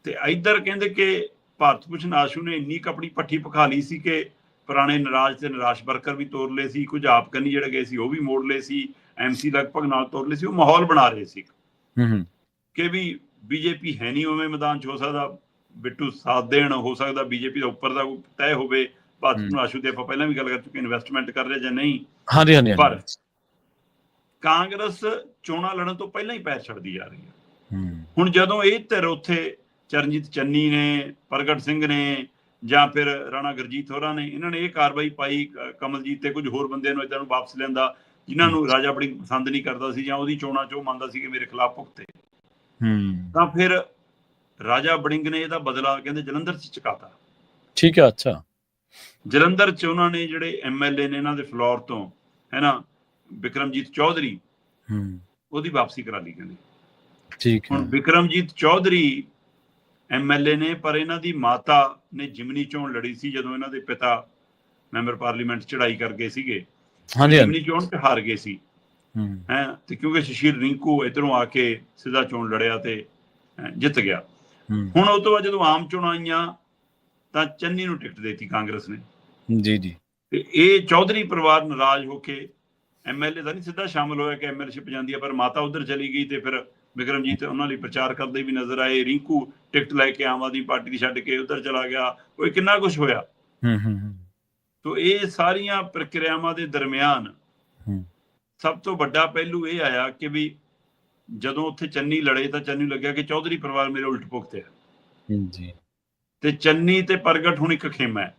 ਤੇ ਇੱਧਰ ਕਹਿੰਦੇ ਕਿ ਭਾਰਤ ਭੂਸ਼ਣ ਆਸ਼ੂ ਨੇ ਇੰਨੀ ਆਪਣੀ ਪੱਠੀ ਪਖਾ ਲਈ ਸੀ ਕਿ ਪੁਰਾਣੇ ਨਾਰਾਜ਼ ਤੇ ਨਿਰਾਸ਼ ਵਰਕਰ ਵੀ ਤੋਰ ਲਏ ਸੀ, ਕੁਝ ਆਪ ਕੰਨੀ ਜਿਹੜੇ ਗਏ ਸੀ ਉਹ ਵੀ ਮੋੜ ਲਏ ਸੀ, MC ਲਗਭਗ ਨਾਲ ਤੋਰ ਲਏ ਸੀ। ਉਹ ਮਾਹੌਲ ਬਣਾ ਰਹੇ ਸੀ ਕਿ ਵੀ ਬੀਜੇਪੀ ਹੈ ਨਹੀਂ ਉਵੇਂ ਮੈਦਾਨ 'ਚ, ਹੋ ਸਕਦਾ ਬਿੱਟੂ ਸਾਥ ਦੇਣ, ਹੋ ਸਕਦਾ ਬੀਜੇਪੀ ਦਾ ਉੱਪਰ ਦਾ ਤੈਅ ਹੋਵੇ। ਭਾਰਤ ਭੂਸ਼ਣ ਆਸ਼ੂ ਤੇ ਆਪਾਂ ਪਹਿਲਾਂ ਵੀ ਗੱਲ ਕਰ ਚੁੱਕੇ, ਇਨਵੈਸਟਮੈਂਟ ਕਰ ਰਹੇ ਜਾਂ ਨਹੀਂ। ਪਰ ਕਾਂਗਰਸ ਚੋਣਾਂ ਲੜਨ ਤੋਂ ਪਹਿਲਾਂ ਹੀ ਪੈਰ ਛੱਡਦੀ ਜਾ ਰਹੀ ਹੈ। ਹੁਣ ਜਦੋਂ ਇਹ ਧਿਰ ਉੱਥੇ ਚਰਨਜੀਤ ਚੰਨੀ ਨੇ, ਪ੍ਰਗਟ ਸਿੰਘ ਨੇ ਜਾਂ ਫਿਰ ਰਾਣਾ ਗੁਰਜੀਤ ਹੋਰਾਂ ਨੇ, ਇਹਨਾਂ ਨੇ ਇਹ ਕਾਰਵਾਈ ਪਾਈ ਕਮਲਜੀਤ ਤੇ ਕੁਝ ਹੋਰ ਬੰਦਿਆਂ ਨੂੰ ਏਦਾਂ ਨੂੰ ਵਾਪਸ ਲਿਆਂਦਾ ਜਿਨ੍ਹਾਂ ਨੂੰ ਰਾਜਾ ਵੜਿੰਗ ਪਸੰਦ ਨਹੀਂ ਕਰਦਾ ਸੀ ਜਾਂ ਉਹਦੀ ਚੋਣਾਂ 'ਚ ਉਹ ਮੰਨਦਾ ਸੀ ਕਿ ਮੇਰੇ ਖਿਲਾਫ ਭੁਗਤੇ, ਤਾਂ ਫਿਰ ਰਾਜਾ ਵੜਿੰਗ ਨੇ ਇਹਦਾ ਬਦਲਾ ਕਹਿੰਦੇ ਜਲੰਧਰ 'ਚ ਚੁਕਾਤਾ। ਠੀਕ ਹੈ। ਅੱਛਾ, ਜਲੰਧਰ 'ਚ ਉਹਨਾਂ ਨੇ ਜਿਹੜੇ MLA ਨੇ ਇਹਨਾਂ ਦੇ ਫਲੋਰ ਤੋਂ, ਹੈ ਨਾ, ਬਿਕਰਮਜੀਤ ਚੌਧਰੀ, ਉਹਦੀ ਵਾਪਸੀ ਕਰਾ ਲਈ ਕਹਿੰਦੇ। ਠੀਕ ਹੈ। ਹੁਣ ਬਿਕਰਮਜੀਤ ਚੌਧਰੀ MLA ਨੇ, ਪਰ ਇਹਨਾਂ ਦੀ ਮਾਤਾ ਨੇ ਜਿਮਨੀ ਚੋਣ ਲੜੀ ਸੀ ਜਦੋਂ ਇਹਨਾਂ ਦੇ ਪਿਤਾ ਮੈਂਬਰ ਪਾਰਲੀਮੈਂਟ ਚੜਾਈ ਕਰ ਗਏ ਸੀਗੇ, ਜਿਮਨੀ ਚੋਣ ਤੇ ਹਾਰ ਗਏ ਸੀ ਹੈ। ਤੇ ਕਿਉਂਕਿ ਸ਼ਸ਼ੀਰ ਰਿੰਕੂ ਇੱਧਰੋਂ ਆ ਕੇ ਸਿੱਧਾ ਚੋਣ ਲੜਿਆ ਤੇ ਜਿੱਤ ਗਿਆ। ਹੁਣ ਉਹ ਤੋਂ ਬਾਅਦ ਜਦੋਂ ਆਮ ਚੋਣਾਂ ਆਈਆਂ ਤਾਂ ਚੰਨੀ ਨੂੰ ਟਿਕਟ ਦੇਤੀ ਕਾਂਗਰਸ ਨੇ। ਜੀ ਜੀ। ਤੇ ਇਹ ਚੌਧਰੀ ਪਰਿਵਾਰ ਨਾਰਾਜ਼ ਹੋ ਕੇ MLA ਦਾ ਨਹੀਂ ਸਿੱਧਾ ਸ਼ਾਮਲ ਹੋਇਆ ਕਿ MLAਸ਼ਿਪ ਜਾਂਦੀ ਹੈ, ਪਰ ਮਾਤਾ ਉਧਰ ਚਲੀ ਗਈ ਤੇ ਫਿਰ ਬਿਕਰਮਜੀਤ ਉਹਨਾਂ ਲਈ ਪ੍ਰਚਾਰ ਕਰਦੇ ਵੀ ਨਜ਼ਰ ਆਏ। ਰਿੰਕੂ ਟਿਕਟ ਲੈ ਕੇ ਆਮ ਆਦਮੀ ਪਾਰਟੀ ਦੀ ਛੱਡ ਕੇ ਉਧਰ ਚਲਾ ਗਿਆ। ਉਹ ਕਿੰਨਾ ਕੁਛ ਹੋਇਆ। ਤੋ ਇਹ ਸਾਰੀਆਂ ਪ੍ਰਕਿਰਿਆਵਾਂ ਦੇ ਦਰਮਿਆਨ ਸਭ ਤੋਂ ਵੱਡਾ ਪਹਿਲੂ ਇਹ ਆਇਆ ਕਿ ਵੀ ਜਦੋਂ ਉੱਥੇ ਚੰਨੀ ਲੜੇ ਤਾਂ ਚੰਨੀ ਲੱਗਿਆ ਕਿ ਚੌਧਰੀ ਪਰਿਵਾਰ ਮੇਰੇ ਉਲਟ ਪੁਖਤੇ ਹੈ ਜੀ, ਤੇ ਚੰਨੀ ਤੇ ਪ੍ਰਗਟ ਹੁਣ ਇੱਕ ਖੇਮਾ ਹੈ।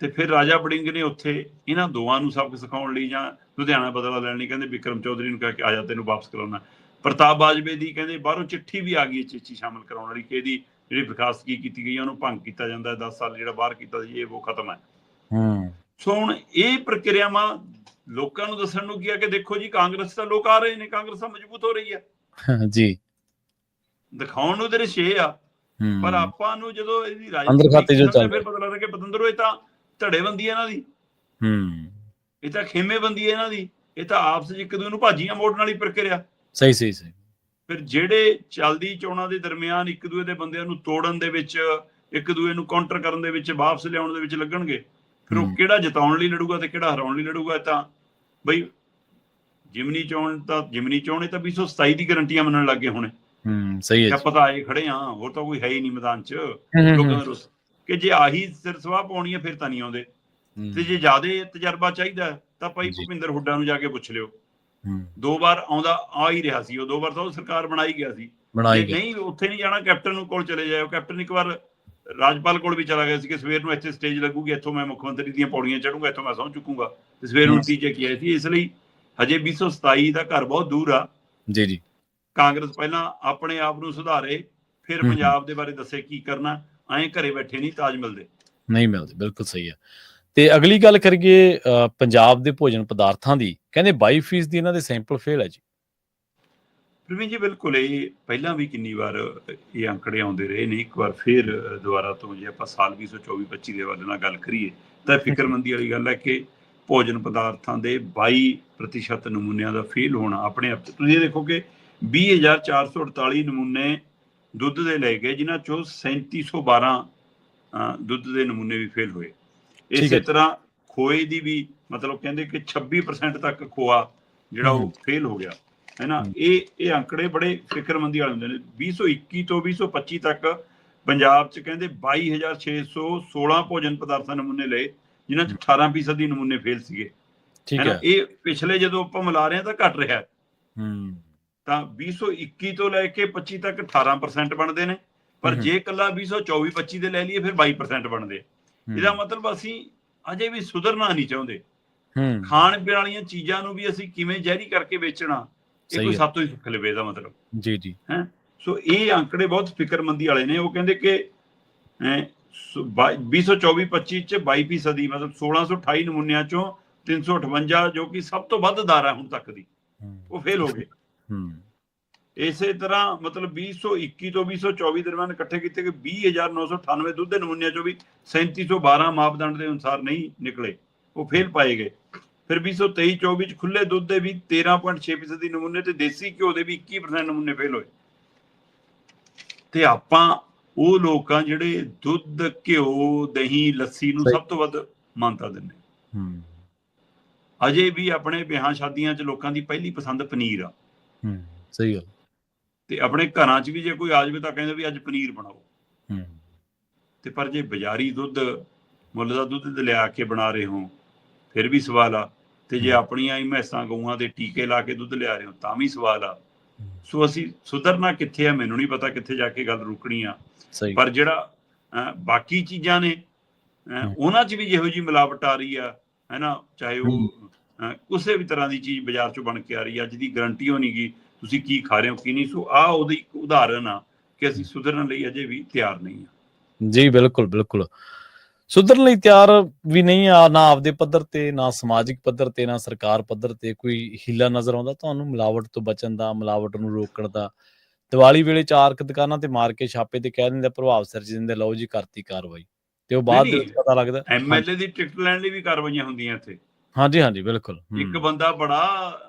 ਤੇ ਫਿਰ ਰਾਜਾ ਵੜਿੰਗ ਨੇ ਉੱਥੇ ਇਹਨਾਂ ਦੋਵਾਂ ਨੂੰ ਸਬਕ ਸਿਖਾਉਣ ਲਈ ਜਾਂ ਲੁਧਿਆਣਾ ਬਦਲਾ ਲੈਣ ਲਈ ਕਹਿੰਦੇ ਬਿਕਰਮ ਚੌਧਰੀ ਨੂੰ ਕਹਿ ਕੇ ਆਜਾ ਤੈਨੂੰ ਵਾਪਸ ਕਰਾਉਣਾ। ਪ੍ਰਤਾਪ ਬਾਜਵੇ ਦੀ ਕਹਿੰਦੇ ਬਾਹਰੋਂ ਚਿੱਠੀ ਵੀ ਆ ਗਈ ਚੀਚੀ ਸ਼ਾਮਲ ਕਰਾਉਣ ਵਾਲੀ ਕਿ ਇਹਦੀ ਜਿਹੜੀ ਵਿਕਾਸਗੀ ਕੀਤੀ ਗਈ ਉਹਨੂੰ ਭੰਗ ਕੀਤਾ ਜਾਂਦਾ ਹੈ। 10 ਸਾਲ ਜਿਹੜਾ ਬਾਹਰ ਕੀਤਾ ਸੀ ਇਹ ਉਹ ਖਤਮ ਹੈ। ਸੋ ਹੁਣ ਇਹ ਪ੍ਰਕਿਰਿਆਵਾਂ ਲੋਕਾਂ ਨੂੰ ਦੱਸਣ ਨੂੰ ਕੀ ਆ ਕਿ ਦੇਖੋ ਜੀ ਕਾਂਗਰਸ ਤਾਂ ਲੋਕ ਆ ਰਹੇ ਨੇ, ਕਾਂਗਰਸ ਤਾਂ ਮਜ਼ਬੂਤ ਹੋ ਰਹੀ ਹੈ ਜੀ, ਦਿਖਾਉਣ ਨੂੰ ਦ੍ਰਿਸ਼ ਇਹ ਆ। ਪਰ ਆਪਾਂ ਨੂੰ ਜਦੋਂ ਇਹਦੀ ਰਾਜਨੀਤੀ ਫਿਰ ਪਤਾ ਲੱਗਦਾ ਕਿ ਪਤੰਦਰੋਂ ਇਹ ਤਾਂ ਧੜੇਬੰਦੀ ਹੈ ਇਹਨਾਂ ਦੀ, ਇਹ ਤਾਂ ਖੇਮੇਬੰਦੀ ਹੈ ਇਹਨਾਂ ਦੀ, ਇਹ ਤਾਂ ਆਪਸ ਵਿੱਚ ਇੱਕ ਦੂਜੇ ਨੂੰ ਭਾਜੀਆਂ ਮੋੜਨ ਵਾਲੀ ਪ੍ਰਕਿਰਿਆ। ਸਹੀ। ਫਿਰ ਜਿਹੜੇ ਚੱਲਦੀ ਚੋਣਾਂ ਦੇ ਦਰਮਿਆਨ ਇੱਕ ਦੂਜੇ ਦੇ ਬੰਦਿਆਂ ਨੂੰ ਤੋੜਨ ਦੇ ਵਿੱਚ, ਇੱਕ ਦੂਜੇ ਨੂੰ ਕਾਊਂਟਰ ਕਰਨ ਦੇ ਵਿੱਚ, ਵਾਪਸ ਲਿਆਉਣ ਦੇ ਵਿੱਚ ਲੱਗਣਗੇ। ਫਿਰ ਉਹ ਕਿਹੜਾ ਜਿਤਾਉਣ ਲਈ ਲੜੂਗਾ ਤੇ ਕਿਹੜਾ ਹਰਾਉਣ ਲਈ ਲੜੂਗਾ। ਤਾਂ ਬਈ ਜਿਮਨੀ ਚੋਣ ਇਹ ਤਾਂ 2027 ਦੀ ਗਰੰਟੀਆਂ ਮੰਨਣ ਲੱਗ ਗਏ ਹੁਣੇ। ਸਹੀ ਹੈ, ਪਤਾ ਆਏ ਖੜੇ ਹਾਂ, ਹੋਰ ਤਾਂ ਕੋਈ ਹੈ ਹੀ ਨਹੀਂ ਮੈਦਾਨ ਚ ਲੋਕਾਂ ਦਾ ਕਿ ਜੇ ਆਹੀ ਸਿਰ ਸਵਾਹ ਪਾਉਣੀ ਹੈ ਫਿਰ ਤਾਂ ਨਹੀਂ ਆਉਂਦੇ। ਤੇ ਜੇ ਜ਼ਿਆਦਾ ਤਜਰਬਾ ਚਾਹੀਦਾ ਤਾਂ ਭਾਈ ਭੁਪਿੰਦਰ ਹੁੱਡਾ ਨੂੰ ਜਾ ਕੇ ਪੁੱਛ ਲਿਓ। 2 ਵਾਰ ਆ ਹੀ ਰਿਹਾ ਸੀ ਉਹ, 2 ਵਾਰ ਤਾਂ ਉਹ ਸਰਕਾਰ ਬਣਾਈ ਗਿਆ ਸੀ। ਨਹੀਂ ਉੱਥੇ ਨਹੀਂ ਜਾਣਾ, ਕੈਪਟਨ ਕੋਲ ਚਲੇ ਜਾਓ। ਕੈਪਟਨ ਇੱਕ ਵਾਰ ਰਾਜਪਾਲ ਕੋਲ ਵੀ ਚਲਾ ਗਿਆ ਸੀ ਕਿ ਸਵੇਰ ਨੂੰ ਇੱਥੇ ਸਟੇਜ ਲੱਗੂਗੀ, ਇੱਥੋਂ ਮੈਂ ਮੁੱਖ ਮੰਤਰੀ ਦੀਆਂ ਪੌੜੀਆਂ ਚੜੂੰਗਾ, ਇੱਥੋਂ ਮੈਂ ਸਹੁੰ ਚੁੱਕੂੰਗਾ। ਤੇ ਸਵੇਰ ਨੂੰ ਨਤੀਜੇ ਕੀ ਆਏ ਸੀ। ਇਸ ਲਈ ਹਜੇ 2027 ਦਾ ਘਰ ਬਹੁਤ ਦੂਰ ਆ। ਜੀ। ਕਾਂਗਰਸ ਪਹਿਲਾਂ ਆਪਣੇ ਆਪ ਨੂੰ ਸੁਧਾਰੇ, ਫਿਰ ਪੰਜਾਬ ਦੇ ਬਾਰੇ ਦੱਸੇ ਕੀ ਕਰਨਾ। ਐਂ ਘਰੇ ਬੈਠੇ ਨਹੀਂ ਤਾਜ ਮਿਲਦੇ। ਬਿਲਕੁਲ ਸਹੀ ਹੈ। ਤੇ ਅਗਲੀ ਗੱਲ ਕਰੀਏ ਪੰਜਾਬ ਦੇ ਭੋਜਨ ਪਦਾਰਥਾਂ ਦੀ, ਕਹਿੰਦੇ 22% ਦੀ ਇਹਨਾਂ ਦੇ ਸੈਂਪਲ ਫੇਲ ਹੈ ਜੀ। ਪ੍ਰਵੀਨ ਜੀ ਬਿਲਕੁਲ, ਇਹ ਪਹਿਲਾਂ ਵੀ ਕਿੰਨੀ ਵਾਰ ਇਹ ਅੰਕੜੇ ਆਉਂਦੇ ਰਹੇ ਨੇ। ਇੱਕ ਵਾਰ ਫਿਰ ਦੁਬਾਰਾ ਤੋਂ ਜੇ ਆਪਾਂ ਸਾਲ 2024-25 ਦੇ ਬਾਰੇ ਨਾਲ ਗੱਲ ਕਰੀਏ ਤਾਂ ਫਿਕਰਮੰਦੀ ਵਾਲੀ ਗੱਲ ਹੈ ਕਿ ਭੋਜਨ ਪਦਾਰਥਾਂ ਦੇ 22% ਨਮੂਨਿਆਂ ਦਾ ਫੇਲ ਹੋਣਾ ਆਪਣੇ ਆਪ। ਤੁਸੀਂ ਇਹ ਦੇਖੋ ਕਿ 20,448 ਨਮੂਨੇ ਦੁੱਧ ਦੇ ਲਏ ਗਏ, ਜਿਨ੍ਹਾਂ ਚੋਂ 3712 ਦੁੱਧ ਦੇ ਨਮੂਨੇ ਵੀ ਫੇਲ ਹੋਏ। ਇਸੇ ਤਰ੍ਹਾਂ ਖੋਏ ਦੀ ਵੀ ਮਤਲਬ ਕਹਿੰਦੇ ਕਿ 26% ਤੱਕ ਖੋਆ ਜਿਹੜਾ ਉਹ ਫੇਲ ਹੋ ਗਿਆ ਹੈ ਨਾ। ਇਹ ਅੰਕੜੇ ਬੜੇ ਫਿਕਰਮੰਦੀ ਵਾਲੇ ਹੁੰਦੇ ਨੇ। 2021 ਤੋਂ 2025 ਤੱਕ ਪੰਜਾਬ 'ਚ ਕਹਿੰਦੇ 22,616 ਭੋਜਨ ਪਦਾਰਥਾਂ ਨਮੂਨੇ ਲਏ, ਜਿਨ੍ਹਾਂ 'ਚ 18% ਦੀ ਨਮੂਨੇ ਫੇਲ ਸੀਗੇ। ਇਹ ਪਿਛਲੇ ਜਦੋਂ ਆਪਾਂ ਮਿਲਾ ਰਹੇ ਹਾਂ ਤਾਂ ਘਟ ਰਿਹਾ। ਤਾਂ 2021 ਤੋਂ ਲੈ ਕੇ 25 ਤੱਕ 18% ਬਣਦੇ ਨੇ, ਪਰ ਜੇ ਇਕੱਲਾ 2024-25 ਦੇ ਲੈ ਲਈਏ ਫਿਰ 22% ਬਣਦੇ। ਇਹਦਾ ਮਤਲਬ ਅਸੀਂ ਅਜੇ ਵੀ ਸੁਧਰਨਾ ਨਹੀਂ ਚਾਹੁੰਦੇ। ਖਾਣ ਪੀਣ ਵਾਲੀਆਂ ਚੀਜ਼ਾਂ ਨੂੰ ਵੀ ਅਸੀਂ ਕਿਵੇਂ ਜ਼ਹਿਰੀ ਕਰਕੇ ਵੇਚਣਾ, ਇਹ ਕੋਈ ਸਭ ਤੋਂ ਹੀ ਸੁੱਖ ਲਵੇ ਇਹਦਾ ਮਤਲਬ। ਜੀ ਹੈ। ਸੋ ਇਹ ਅੰਕੜੇ ਬਹੁਤ ਫਿਕਰਮੰਦੀ ਵਾਲੇ ਨੇ। ਉਹ ਕਹਿੰਦੇ ਕਿ 2024-25 ਚ 22% ਮਤਲਬ 1628 ਨਮੂਨਿਆਂ ਚੋਂ 358 ਜੋ ਕਿ ਸਭ ਤੋਂ ਵੱਧ ਦਰ ਹੈ ਹੁਣ ਤੱਕ ਦੀ, ਉਹ ਫੇਲ ਹੋ ਗਏ। ਇਸੇ ਤਰ੍ਹਾਂ ਮਤਲਬ 2021 ਤੋਂ 2024 ਦਰਮਿਆਨ ਇਕੱਠੇ ਕੀਤੇ ਕਿ 20,998 ਦੁੱਧ ਦੇ ਨਮੂਨਿਆਂ ਚੋਂ ਵੀ 3712 ਮਾਪਦੰਡ ਦੇ ਅਨੁਸਾਰ ਨਹੀਂ ਨਿਕਲੇ, ਉਹ ਫੇਲ ਪਾਏ ਗਏ। ਫਿਰ 2023-24 ਚ ਖੁੱਲੇ ਦੁੱਧ ਦੇ ਵੀ 13.6% ਦੀ ਨਮੂਨੇ ਤੇ ਦੇਸੀ ਘਿਓ ਦੇ ਵੀ 21% ਨਮੂਨੇ ਫੇਲ ਹੋਏ। ਤੇ ਆਪਾਂ ਉਹ ਲੋਕ ਆ ਜਿਹੜੇ ਦੁੱਧ, ਘਿਓ, ਦਹੀਂ, ਲੱਸੀ ਨੂੰ ਸਭ ਤੋਂ ਵੱਧ ਮਾਨਤਾ ਦਿੰਦੇ। ਅਜੇ ਵੀ ਆਪਣੇ ਵਿਆਹਾਂ ਸ਼ਾਦੀਆਂ ਚ ਲੋਕਾਂ ਦੀ ਪਹਿਲੀ ਪਸੰਦ ਪਨੀਰ ਆ। ਸਹੀ ਗੱਲ। ਤੇ ਆਪਣੇ ਘਰਾਂ ਚ ਵੀ ਜੇ ਕੋਈ ਆ ਜਾਵੇ ਤਾਂ ਕਹਿੰਦੇ ਵੀ ਅੱਜ ਪਨੀਰ ਬਣਾਓ। ਤੇ ਪਰ ਜੇ ਬਾਜ਼ਾਰੀ ਦੁੱਧ, ਮੁੱਲ ਦਾ ਦੁੱਧ ਲਿਆ ਕੇ ਬਣਾ ਰਹੇ ਹੋ ਫਿਰ ਵੀ ਸਵਾਲ ਆ। ਤੇ ਜੇ ਆਪਣੀਆਂ ਹੀ ਮੈਸਾਂ ਗਊਆਂ ਦੇ ਟੀਕੇ ਲਾ ਕੇ ਦੁੱਧ ਲਿਆ ਰਹੇ ਹੋ ਤਾਂ ਵੀ ਸਵਾਲ ਆ। ਸੋ ਅਸੀਂ ਸੁਧਰਨਾ ਕਿੱਥੇ ਆ ਮੈਨੂੰ ਨਹੀਂ ਪਤਾ, ਕਿੱਥੇ ਜਾ ਕੇ ਗੱਲ ਰੁਕਣੀ ਆ। ਪਰ ਜਿਹੜਾ ਬਾਕੀ ਚੀਜ਼ਾਂ ਨੇ ਉਹਨਾਂ ਚ ਵੀ ਜਿਹੋ ਜਿਹੀ ਮਿਲਾਵਟ ਆ ਰਹੀ ਆ ਹੈ ਨਾ, ਚਾਹੇ ਉਹ ਕਿਸੇ ਵੀ ਤਰ੍ਹਾਂ ਦੀ ਚੀਜ਼ ਬਾਜ਼ਾਰ ਚੋਂ ਬਣ ਕੇ ਆ ਰਹੀ ਆ, ਜਿਹਦੀ ਗਰੰਟੀ ਹੋ ਨਹੀਂ ਗੀ ਤੁਸੀਂ ਕੀ ਖਾ ਰਹੇ ਹੋ ਕੀ ਨਹੀਂ। ਸੋ ਆਹ ਉਹਦੀ ਇੱਕ ਉਦਾਹਰਨ ਆ ਕਿ ਅਸੀਂ ਸੁਧਰਨ ਲਈ ਅਜੇ ਵੀ ਤਿਆਰ ਨਹੀਂ ਹਾਂ। ਜੀ ਬਿਲਕੁਲ ਬਿਲਕੁਲ। ਸੁਧਰਨ ਲਈ ਤਿਆਰ ਵੀ ਨਹੀਂ ਆ, ਨਾ ਆਪਦੇ ਪੱਧਰ ਤੇ, ਨਾ ਸਮਾਜਿਕ ਪੱਧਰ ਤੇ, ਨਾ ਸਰਕਾਰ ਪੱਧਰ ਤੇ ਕੋਈ ਹੀਲਾ ਨਜ਼ਰ ਆਉਂਦਾ ਤੁਹਾਨੂੰ ਮਿਲਾਵਟ ਤੋਂ ਬਚਣ ਦਾ, ਮਿਲਾਵਟ ਨੂੰ ਰੋਕਣ ਦਾ? ਦੀਵਾਲੀ ਵੇਲੇ 4 ਦੁਕਾਨਾਂ ਤੇ ਮਾਰ ਕੇ ਛਾਪੇ ਤੇ ਕਹਿ ਦਿੰਦੇ, ਪ੍ਰਭਾਵ ਸਿਰਜ ਦਿੰਦੇ, ਲਓ ਜੀ ਕਰਤੀ ਕਾਰਵਾਈ, ਤੇ ਉਹ ਨਹੀਂ ਬਾਅਦ ਦੇ ਨਹੀਂ, ਵਿੱਚ ਪਤਾ ਲੱਗਦਾ। ਹਾਂਜੀ, ਐਮਐਲਏ ਦੀ ਟਿਕਟ ਲੈਣ ਲਈ ਵੀ ਕਾਰਵਾਈਆਂ ਹੁੰਦੀਆਂ ਇੱਥੇ। ਹਾਂਜੀ, ਹਾਂਜੀ, ਬਿਲਕੁਲ। ਇੱਕ ਬੰਦਾ ਬੜਾ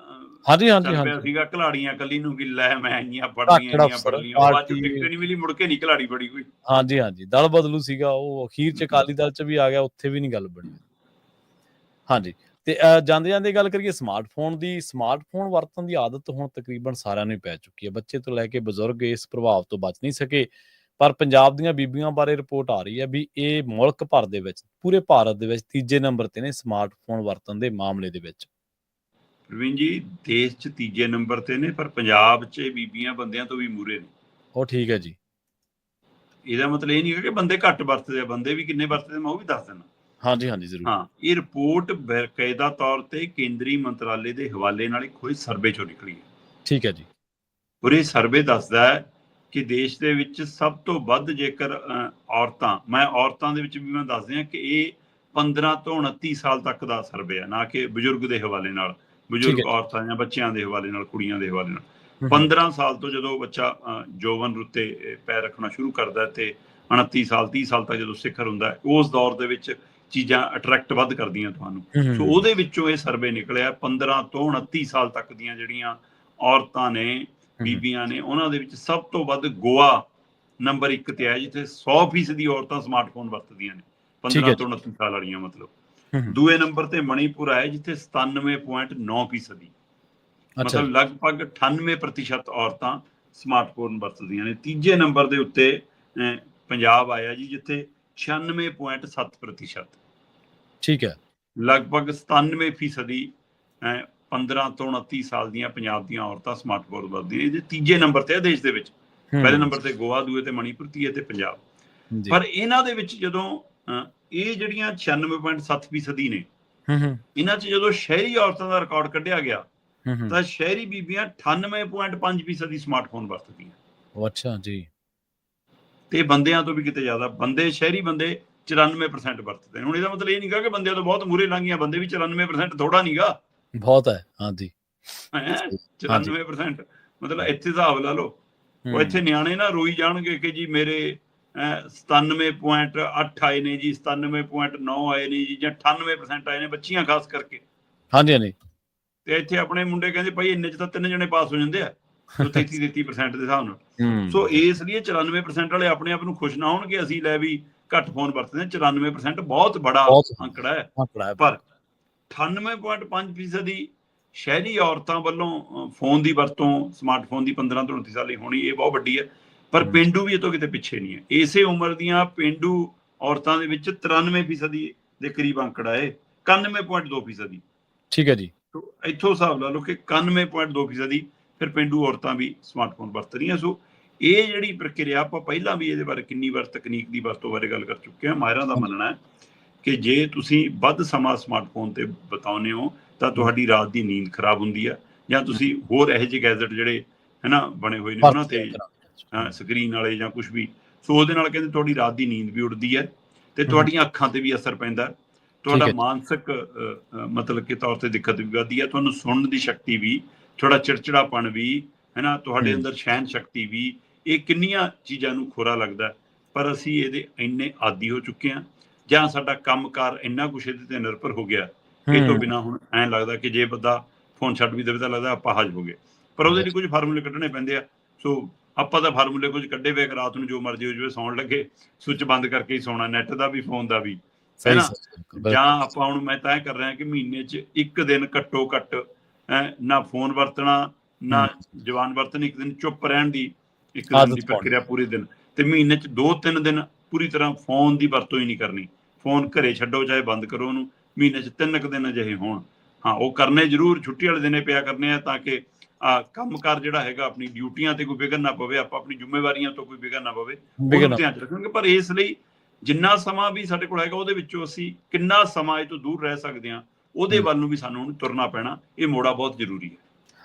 ਹਾਂਜੀ, ਹਾਂਜੀ, ਚੱਲ ਪਿਆ ਹਾਂਜੀ। ਸੀਗਾ ਘਲਾੜੀਆਂ ਕੱਲੀ ਨੂੰ, ਕਿ ਲੈ ਮੈਂ ਇੰਨੀਆਂ ਫੜ ਲਈਆਂ, ਧਾਕੜ ਇੰਨੀਆਂ ਫੜ ਅਫਸਰ ਲਈਆਂ, ਉਹ ਬਾਅਦ ਚੋਂ ਟਿਕਟ ਪਾਰਟੀ, ਨਹੀਂ ਮਿਲੀ, ਮੁੜ ਕੇ ਨਹੀਂ ਘਲਾੜੀ ਬੜੀ ਕੋਈ। ਹਾਂਜੀ, ਹਾਂਜੀ, ਦਲ ਬਦਲੂ ਸੀਗਾ ਉਹ, ਅਖੀਰ ਚ ਅਕਾਲੀ ਦਲ ਚ ਵੀ ਆ ਗਿਆ, ਉੱਥੇ ਵੀ ਨਹੀਂ ਗੱਲ ਬਣੀ। ਹਾਂਜੀ, ਤੇ ਜਾਂਦੇ ਜਾਂਦੇ ਗੱਲ ਕਰੀਏ ਸਮਾਰਟਫੋਨ ਦੀ। ਸਮਾਰਟਫੋਨ ਵਰਤਣ ਦੀ ਆਦਤ ਹੁਣ ਤਕਰੀਬਨ ਸਾਰਿਆਂ ਨੂੰ ਹੀ ਪੈ ਚੁੱਕੀ ਹੈ, ਬੱਚੇ ਤੋਂ ਲੈ ਕੇ ਬਜ਼ੁਰਗ ਇਸ ਪ੍ਰਭਾਵ ਤੋਂ ਬਚ ਨਹੀਂ ਸਕੇ। ਪਰ ਪੰਜਾਬ ਦੀਆਂ ਬੀਬੀਆਂ ਬਾਰੇ ਰਿਪੋਰਟ ਆ ਰਹੀ ਹੈ ਵੀ ਇਹ ਮੁਲਕ ਭਰ ਦੇ ਵਿੱਚ, ਪੂਰੇ ਭਾਰਤ ਦੇ ਵਿੱਚ ਤੀਜੇ ਨੰਬਰ ਤੇ ਨੇ ਸਮਾਰਟਫੋਨ ਵਰਤਣ ਦੇ ਮਾਮਲੇ ਦੇ ਵਿੱਚ। ਪ੍ਰਵੀਨ ਜੀ, ਦੇਸ਼ 'ਚ ਤੀਜੇ ਨੰਬਰ ਤੇ ਨੇ, ਪਰ ਪੰਜਾਬ 'ਚ ਬੀਬੀਆਂ ਬੰਦਿਆਂ ਤੋਂ ਵੀ ਮੂਹਰੇ ਨੇ। ਉਹ ਠੀਕ ਹੈ ਜੀ। ਇਹਦਾ ਮਤਲਬ ਇਹ ਨਹੀਂ ਹੈ ਕਿ ਬੰਦੇ ਘੱਟ ਵਰਤਦੇ ਆ, ਬੰਦੇ ਵੀ ਕਿੰਨੇ ਵਰਤਦੇ ਮੈਂ ਉਹ ਵੀ ਦੱਸ ਦਿੰਦਾ। ਹਾਂਜੀ, ਹਾਂਜੀ, ਜ਼ਰੂਰ। ਹਾਂ, ਇਹ ਰਿਪੋਰਟ ਬਕਾਇਦਾ ਤੌਰ ਤੇ ਕੇਂਦਰੀ ਮੰਤਰਾਲੇ ਦੇ ਹਵਾਲੇ ਨਾਲ ਇੱਕ ਹੋਈ ਸਰਵੇ ਚੋਂ ਨਿਕਲੀ ਹੈ। ਠੀਕ ਹੈ ਜੀ। ਔਰ ਇਹ ਸਰਵੇ ਦੱਸਦਾ ਹੈ ਕਿ ਦੇਸ਼ ਦੇ ਵਿੱਚ ਸਭ ਤੋਂ ਵੱਧ, ਜੇਕਰ ਔਰਤਾਂ, ਮੈਂ ਔਰਤਾਂ ਦੇ ਵਿੱਚ ਵੀ ਮੈਂ ਦੱਸ ਦਿਆਂ ਕਿ ਇਹ 15 ਤੋਂ 29 ਸਾਲ ਤੱਕ ਦਾ ਸਰਵੇ ਹੈ, ਨਾ ਕਿ ਬਜ਼ੁਰਗ ਦੇ ਹਵਾਲੇ ਨਾਲ, ਠੀਕ ਹੈ ਬਜ਼ੁਰਗ ਜੀ। ਔਰਤਾਂ ਜਾਂ ਬੱਚਿਆਂ ਦੇ ਹਵਾਲੇ ਨਾਲ, ਕੁੜੀਆਂ ਦੇ ਹਵਾਲੇ ਨਾਲ। ਹੂੰ, 15 ਸਾਲ ਤੋਂ ਜਦੋਂ ਬੱਚਾ ਜੋਵਨ ਰੁੱਤੇ ਪੈਰ ਰੱਖਣਾ ਸ਼ੁਰੂ ਕਰਦਾ ਤੇ 29 ਸਾਲ 30 ਸਾਲ ਤੱਕ ਜਦੋਂ ਸਿਖਰ ਹੁੰਦਾ, ਉਸ ਦੌਰ ਦੇ ਵਿੱਚ ਚੀਜ਼ਾਂ ਅਟਰੈਕਟ ਵੱਧ ਕਰਦੀਆਂ ਤੁਹਾਨੂੰ। ਸੋ ਹੂੰ, ਉਹਦੇ ਵਿੱਚੋਂ ਇਹ ਸਰਵੇ ਨਿਕਲਿਆ 15 ਤੋਂ 29 ਸਾਲ ਤੱਕ ਦੀਆਂ ਜਿਹੜੀਆਂ ਔਰਤਾਂ ਨੇ, ਬੀਬੀਆਂ ਨੇ, ਉਹਨਾਂ ਦੇ ਵਿੱਚ ਸਭ ਤੋਂ ਵੱਧ ਗੋਆ ਨੰਬਰ 1 ਤੇ ਆਇਆ, ਜਿੱਥੇ 100% ਔਰਤਾਂ ਸਮਾਰਟਫੋਨ ਵਰਤਦੀਆਂ ਨੇ, ਠੀਕ 15 ਹੈ ਜੀ। ਤੋਂ 29 ਸਾਲ ਵਾਲੀਆਂ ਮਤਲਬ। ਹੂੰ, ਦੂਏ ਨੰਬਰ ਤੇ ਮਣੀਪੁਰ ਆਇਆ, ਜਿੱਥੇ 97.9%, ਅੱਛਾ ਮਤਲਬ ਜੀ। ਲਗਭਗ 98% ਔਰਤਾਂ ਸਮਾਰਟਫੋਨ ਵਰਤਦੀਆਂ ਨੇ। ਤੀਜੇ ਨੰਬਰ ਦੇ ਉੱਤੇ ਪੰਜਾਬ ਆਇਆ ਜੀ, ਜਿੱਥੇ 96.7%, ਠੀਕ ਹੈ। ਲਗਭਗ 97% 15 ਤੋਂ 29 ਸਾਲ ਦੀਆਂ ਪੰਜਾਬ ਦੀਆਂ ਔਰਤਾਂ ਸਮਾਰਟਫੋਨ ਵਰਤਦੀਆਂ। ਇਹਦੇ ਤੀਜੇ ਨੰਬਰ ਤੇ ਹੈ ਦੇਸ਼ ਦੇ ਵਿੱਚ। ਪਹਿਲੇ ਨੰਬਰ ਤੇ ਗੋਆ, ਦੂਏ ਤੇ ਮਣੀਪੁਰ, ਤੀਏ ਤੇ ਪੰਜਾਬ। ਜੀ। ਪਰ ਇਹਨਾਂ ਦੇ ਵਿੱਚ ਜਦੋਂ ਇਹ ਜਿਹੜੀਆਂ 96.7% ਨੇ, ਇਹਨਾਂ 'ਚ ਜਦੋਂ ਸ਼ਹਿਰੀ ਔਰਤਾਂ ਦਾ ਰਿਕਾਰਡ ਕੱਢਿਆ ਗਿਆ ਤਾਂ ਸ਼ਹਿਰੀ ਬੀਬੀਆਂ 98.5% ਸਮਾਰਟਫੋਨ ਵਰਤਦੀਆਂ। ਉਹ ਅੱਛਾ ਜੀ। ਤੇ ਬੰਦਿਆਂ ਤੋਂ ਵੀ ਕਿਤੇ ਜ਼ਿਆਦਾ, ਬੰਦੇ, ਸ਼ਹਿਰੀ ਬੰਦੇ 94% ਵਰਤਦੇ ਨੇ। ਹੁਣ ਇਹਦਾ ਮਤਲਬ ਇਹ ਨਹੀਂਗਾ ਕਿ ਬੰਦਿਆਂ ਤੋਂ ਬਹੁਤ ਮੂਹਰੇ ਲੰਘੀਆਂ, ਬੰਦੇ ਵੀ 94% ਥੋੜਾ ਨਹੀਂਗਾ, ਬਹੁਤ ਹੈ। ਹਾਂਜੀ, ਹੈ ਹਾਂਜੀ। 94%। ਮਤਲਬ ਇੱਥੇ ਹਿਸਾਬ ਲਾ ਲਓ, ਉਹ ਇੱਥੇ ਨਿਆਣੇ ਨਾ ਰੋਈ ਜਾਣਗੇ ਕਿ ਜੀ ਮੇਰੇ 97.8 ਆਏ ਨੇ ਜੀ, 97.9 ਆਏ ਨੇ ਜੀ, ਜਾਂ 98% ਆਏ ਨੇ, ਬੱਚੀਆਂ ਖਾਸ ਕਰਕੇ। ਹਾਂਜੀ, ਹਾਂਜੀ। ਤੇ ਇੱਥੇ ਆਪਣੇ ਮੁੰਡੇ ਕਹਿੰਦੇ ਭਾਈ ਇੰਨੇ 'ਚ ਤਾਂ 3 ਜਣੇ ਪਾਸ ਹੋ ਜਾਂਦੇ ਆ, 33% ਦੇ ਹਿਸਾਬ ਨਾਲ। ਸੋ ਇਸ ਲਈ 94% ਵਾਲੇ ਆਪਣੇ ਆਪ ਨੂੰ ਖੁਸ਼ ਨਾ ਹੋਣ ਕਿ ਅਸੀਂ ਲੈ ਵੀ ਘੱਟ ਫੋਨ ਵਰਤਦੇ ਹਾਂ। 94% ਬਹੁਤ ਬੜਾ ਅੰਕੜਾ ਹੈ। ਪਰ 98.5% ਦੀ ਸ਼ਹਿਰੀ ਔਰਤਾਂ ਵੱਲੋਂ ਫੋਨ ਦੀ ਵਰਤੋਂ, ਸਮਾਰਟਫੋਨ ਦੀ 15 ਤੋਂ 29 ਸਾਲ ਲਈ ਹੋਣੀ, ਇਹ ਬਹੁਤ ਵੱਡੀ ਹੈ। ਪਰ ਪੇਂਡੂ ਵੀ ਇਹ ਤੋਂ ਕਿਤੇ ਪਿੱਛੇ ਨਹੀਂ ਹੈ। ਇਸੇ ਉਮਰ ਦੀਆਂ ਪੇਂਡੂ ਔਰਤਾਂ ਦੇ ਵਿੱਚ 93% ਦੇ ਕਰੀਬ ਅੰਕੜਾ ਹੈ, 91.2%। ਠੀਕ ਹੈ ਜੀ। ਇੱਥੋਂ ਹਿਸਾਬ ਲਾ ਲਓ ਕਿ 91.2% ਫਿਰ ਪੇਂਡੂ ਔਰਤਾਂ ਵੀ ਸਮਾਰਟਫੋਨ ਵਰਤ ਰਹੀਆਂ। ਸੋ ਇਹ ਜਿਹੜੀ ਪ੍ਰਕਿਰਿਆ, ਆਪਾਂ ਪਹਿਲਾਂ ਵੀ ਇਹਦੇ ਬਾਰੇ ਕਿੰਨੀ ਵਾਰ ਤਕਨੀਕ ਦੀ ਵਰਤੋਂ ਬਾਰੇ ਗੱਲ ਕਰ ਚੁੱਕੇ ਹਾਂ। ਮਾਹਿਰਾਂ ਦਾ ਮੰਨਣਾ ਹੈ ਕਿ ਜੇ ਤੁਸੀਂ ਵੱਧ ਸਮਾਂ ਸਮਾਰਟਫੋਨ ਤੇ ਬਿਤਾਉਂਦੇ ਹੋ ਤਾਂ ਤੁਹਾਡੀ ਰਾਤ ਦੀ ਨੀਂਦ ਖਰਾਬ ਹੁੰਦੀ ਹੈ, ਜਾਂ ਤੁਸੀਂ ਹੋਰ ਇਹੋ ਜਿਹੇ ਗੈਜਟ ਜਿਹੜੇ ਹੈ ਨਾ ਬਣੇ ਹੋਏ ਨੇ ਉਹਨਾਂ ਤੇ, ਸਕਰੀਨ ਵਾਲੇ ਜਾਂ ਕੁਛ ਵੀ, ਸੋ ਉਹਦੇ ਨਾਲ ਕਹਿੰਦੇ ਤੁਹਾਡੀ ਰਾਤ ਦੀ ਨੀਂਦ ਵੀ ਉੱਡਦੀ ਹੈ ਤੇ ਤੁਹਾਡੀਆਂ ਅੱਖਾਂ ਤੇ ਵੀ ਅਸਰ ਪੈਂਦਾ, ਤੁਹਾਡਾ ਮਾਨਸਿਕ ਮਤਲਬ ਕਿ ਤੌਰ ਤੇ ਦਿੱਕਤ ਵੀ ਵੱਧਦੀ ਹੈ, ਤੁਹਾਨੂੰ ਸੁਣਨ ਦੀ ਸ਼ਕਤੀ ਵੀ, ਥੋੜਾ ਚਿੜਚਿੜਾਪਣ ਵੀ, ਹੈ ਨਾ, ਤੁਹਾਡੇ ਅੰਦਰ ਸਹਿਣ ਸ਼ਕਤੀ ਵੀ, ਇਹ ਕਿੰਨੀਆਂ ਚੀਜ਼ਾਂ ਨੂੰ ਖੋਰਾ ਲੱਗਦਾ। ਪਰ ਅਸੀਂ ਇਹਦੇ ਇੰਨੇ ਆਦੀ ਹੋ ਚੁੱਕੇ ਹਾਂ, ਜਾਂ ਸਾਡਾ ਕੰਮਕਾਰ ਇੰਨਾ ਕੁਛ ਇਹਦੇ ਤੇ ਨਿਰਭਰ ਹੋ ਗਿਆ, ਇਹ ਤੋਂ ਬਿਨਾਂ ਹੁਣ ਐਂ ਲੱਗਦਾ ਕਿ ਜੇ ਬੰਦਾ ਫੋਨ ਛੱਡ ਵੀ ਦੇਵੇ ਤਾਂ ਲੱਗਦਾ ਆਪਾਂ ਹਾਜ ਹੋ ਗਏ। ਪਰ ਉਹਦੇ ਲਈ ਕੁਝ ਫਾਰਮੂਲੇ ਕੱਢਣੇ ਪੈਂਦੇ ਆ। ਸੋ ਆਪਾਂ ਤਾਂ ਫਾਰਮੂਲੇ ਕੁਝ ਕੱਢੇ ਵੇ, ਰਾਤ ਨੂੰ ਜੋ ਮਰਜ਼ੀ ਹੋ ਜਾਵੇ, ਸੌਣ ਲੱਗੇ ਸੁੱਚ ਬੰਦ ਕਰਕੇ ਹੀ ਸੌਣਾ, ਨੈਟ ਦਾ ਵੀ, ਫੋਨ ਦਾ ਵੀ, ਹੈ ਨਾ। ਜਾਂ ਆਪਾਂ ਹੁਣ, ਮੈਂ ਤੈਅ ਕਰ ਰਿਹਾ ਕਿ ਮਹੀਨੇ 'ਚ ਇੱਕ ਦਿਨ ਘੱਟੋ ਘੱਟ ਨਾ ਫੋਨ ਵਰਤਣਾ, ਨਾ ਜ਼ਬਾਨ ਵਰਤਣੀ, ਇੱਕ ਦਿਨ ਚੁੱਪ ਰਹਿਣ ਦੀ, ਇੱਕ ਦਿਨ ਦੀ ਪ੍ਰਕਿਰਿਆ ਪੂਰੇ ਦਿਨ, ਤੇ ਮਹੀਨੇ 'ਚ 2-3 ਦਿਨ ਪੂਰੀ ਤਰ੍ਹਾਂ ਫੋਨ ਦੀ ਵਰਤੋਂ ਹੀ ਨਹੀਂ ਕਰਨੀ। ਫੋਨ ਘਰੇ ਛੱਡੋ, ਚਾਹੇ ਬੰਦ ਕਰੋ ਉਹਨੂੰ, ਮਹੀਨੇ 'ਚ 3 ਕੁ ਦਿਨ ਅਜਿਹੇ ਹੋਣ। ਹਾਂ, ਉਹ ਕਰਨੇ ਜ਼ਰੂਰ ਛੁੱਟੀ ਵਾਲੇ ਦਿਨੇ ਪਿਆ ਕਰਨੇ ਆ, ਤਾਂ ਕਿ ਕੰਮਕਾਰ ਜਿਹੜਾ ਹੈਗਾ, ਆਪਣੀ ਡਿਊਟੀਆਂ ਤੇ ਕੋਈ ਵਿਘਨ ਨਾ ਪਵੇ, ਆਪਾਂ ਆਪਣੀ ਜ਼ਿੰਮੇਵਾਰੀਆਂ ਤੋਂ ਕੋਈ ਵਿਘਨ ਨਾ ਪਵੇ, ਉਹਨੂੰ ਧਿਆਨ 'ਚ ਰੱਖਾਂਗੇ। ਪਰ ਇਸ ਲਈ ਜਿੰਨਾ ਸਮਾਂ ਵੀ ਸਾਡੇ ਕੋਲ ਹੈਗਾ, ਉਹਦੇ ਵਿੱਚੋਂ ਅਸੀਂ ਕਿੰਨਾ ਸਮਾਂ ਇਹ ਤੋਂ ਦੂਰ ਰਹਿ ਸਕਦੇ ਹਾਂ, ਉਹਦੇ ਵੱਲ ਨੂੰ ਵੀ ਸਾਨੂੰ ਹੁਣ ਤੁਰਨਾ ਪੈਣਾ। ਇਹ ਮੋੜਾ ਬਹੁਤ ਜ਼ਰੂਰੀ ਹੈ।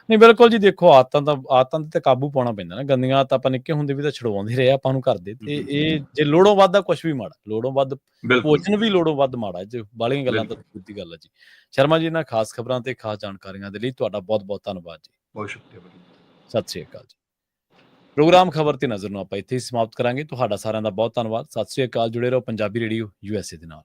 ਨਹੀਂ ਬਿਲਕੁਲ ਜੀ, ਦੇਖੋ ਆਦਤਾਂ ਤੇ ਕਾਬੂ ਪਾਉਣਾ ਪੈਂਦਾ ਨਾ। ਗੰਦੀਆਂ ਆਦਤਾਂ ਆਪਾਂ ਨਿੱਕੇ ਹੁੰਦੇ ਵੀ ਤਾਂ ਛੁਡਵਾਉਂਦੇ ਰਹੇ ਆਪਾਂ ਨੂੰ ਘਰ ਦੇ, ਤੇ ਇਹ ਜੇ ਲੋੜੋਂ ਵੱਧ ਆ ਕੁਛ ਵੀ ਮਾੜਾ, ਲੋੜੋਂ ਵੱਧ ਬਿਲਕੁਲ ਭੋਜਨ ਵੀ ਲੋੜੋਂ ਵੱਧ ਮਾੜਾ, ਜੇ ਬਾਹਲੀਆਂ ਗੱਲਾਂ ਤਾਂ ਬਿਲਕੁਲ ਦੂਰ ਦੀ ਗੱਲ ਹੈ ਜੀ। ਸ਼ਰਮਾ ਜੀ, ਇਹਨਾਂ ਖਾਸ ਖਬਰਾਂ ਤੇ ਖਾਸ ਜਾਣਕਾਰੀਆਂ ਦੇ ਲਈ ਤੁਹਾਡਾ ਬਹੁਤ-ਬਹੁਤ ਧੰਨਵਾਦ ਜੀ। ਬਹੁਤ ਸ਼ੁਕਰੀਆ ਭਾਜੀ। ਸਤਿ ਸ਼੍ਰੀ ਅਕਾਲ ਜੀ। ਪ੍ਰੋਗਰਾਮ ਖਬਰ ਤੇ ਨਜ਼ਰ ਨੂੰ ਆਪਾਂ ਇੱਥੇ ਹੀ ਸਮਾਪਤ ਕਰਾਂਗੇ। ਤੁਹਾਡਾ ਸਾਰਿਆਂ ਦਾ ਬਹੁਤ ਧੰਨਵਾਦ। ਸਤਿ ਸ਼੍ਰੀ ਅਕਾਲ। ਜੁੜੇ ਰਹੋ ਪੰਜਾਬੀ ਰੇਡੀਓ USA ਦੇ ਨਾਲ।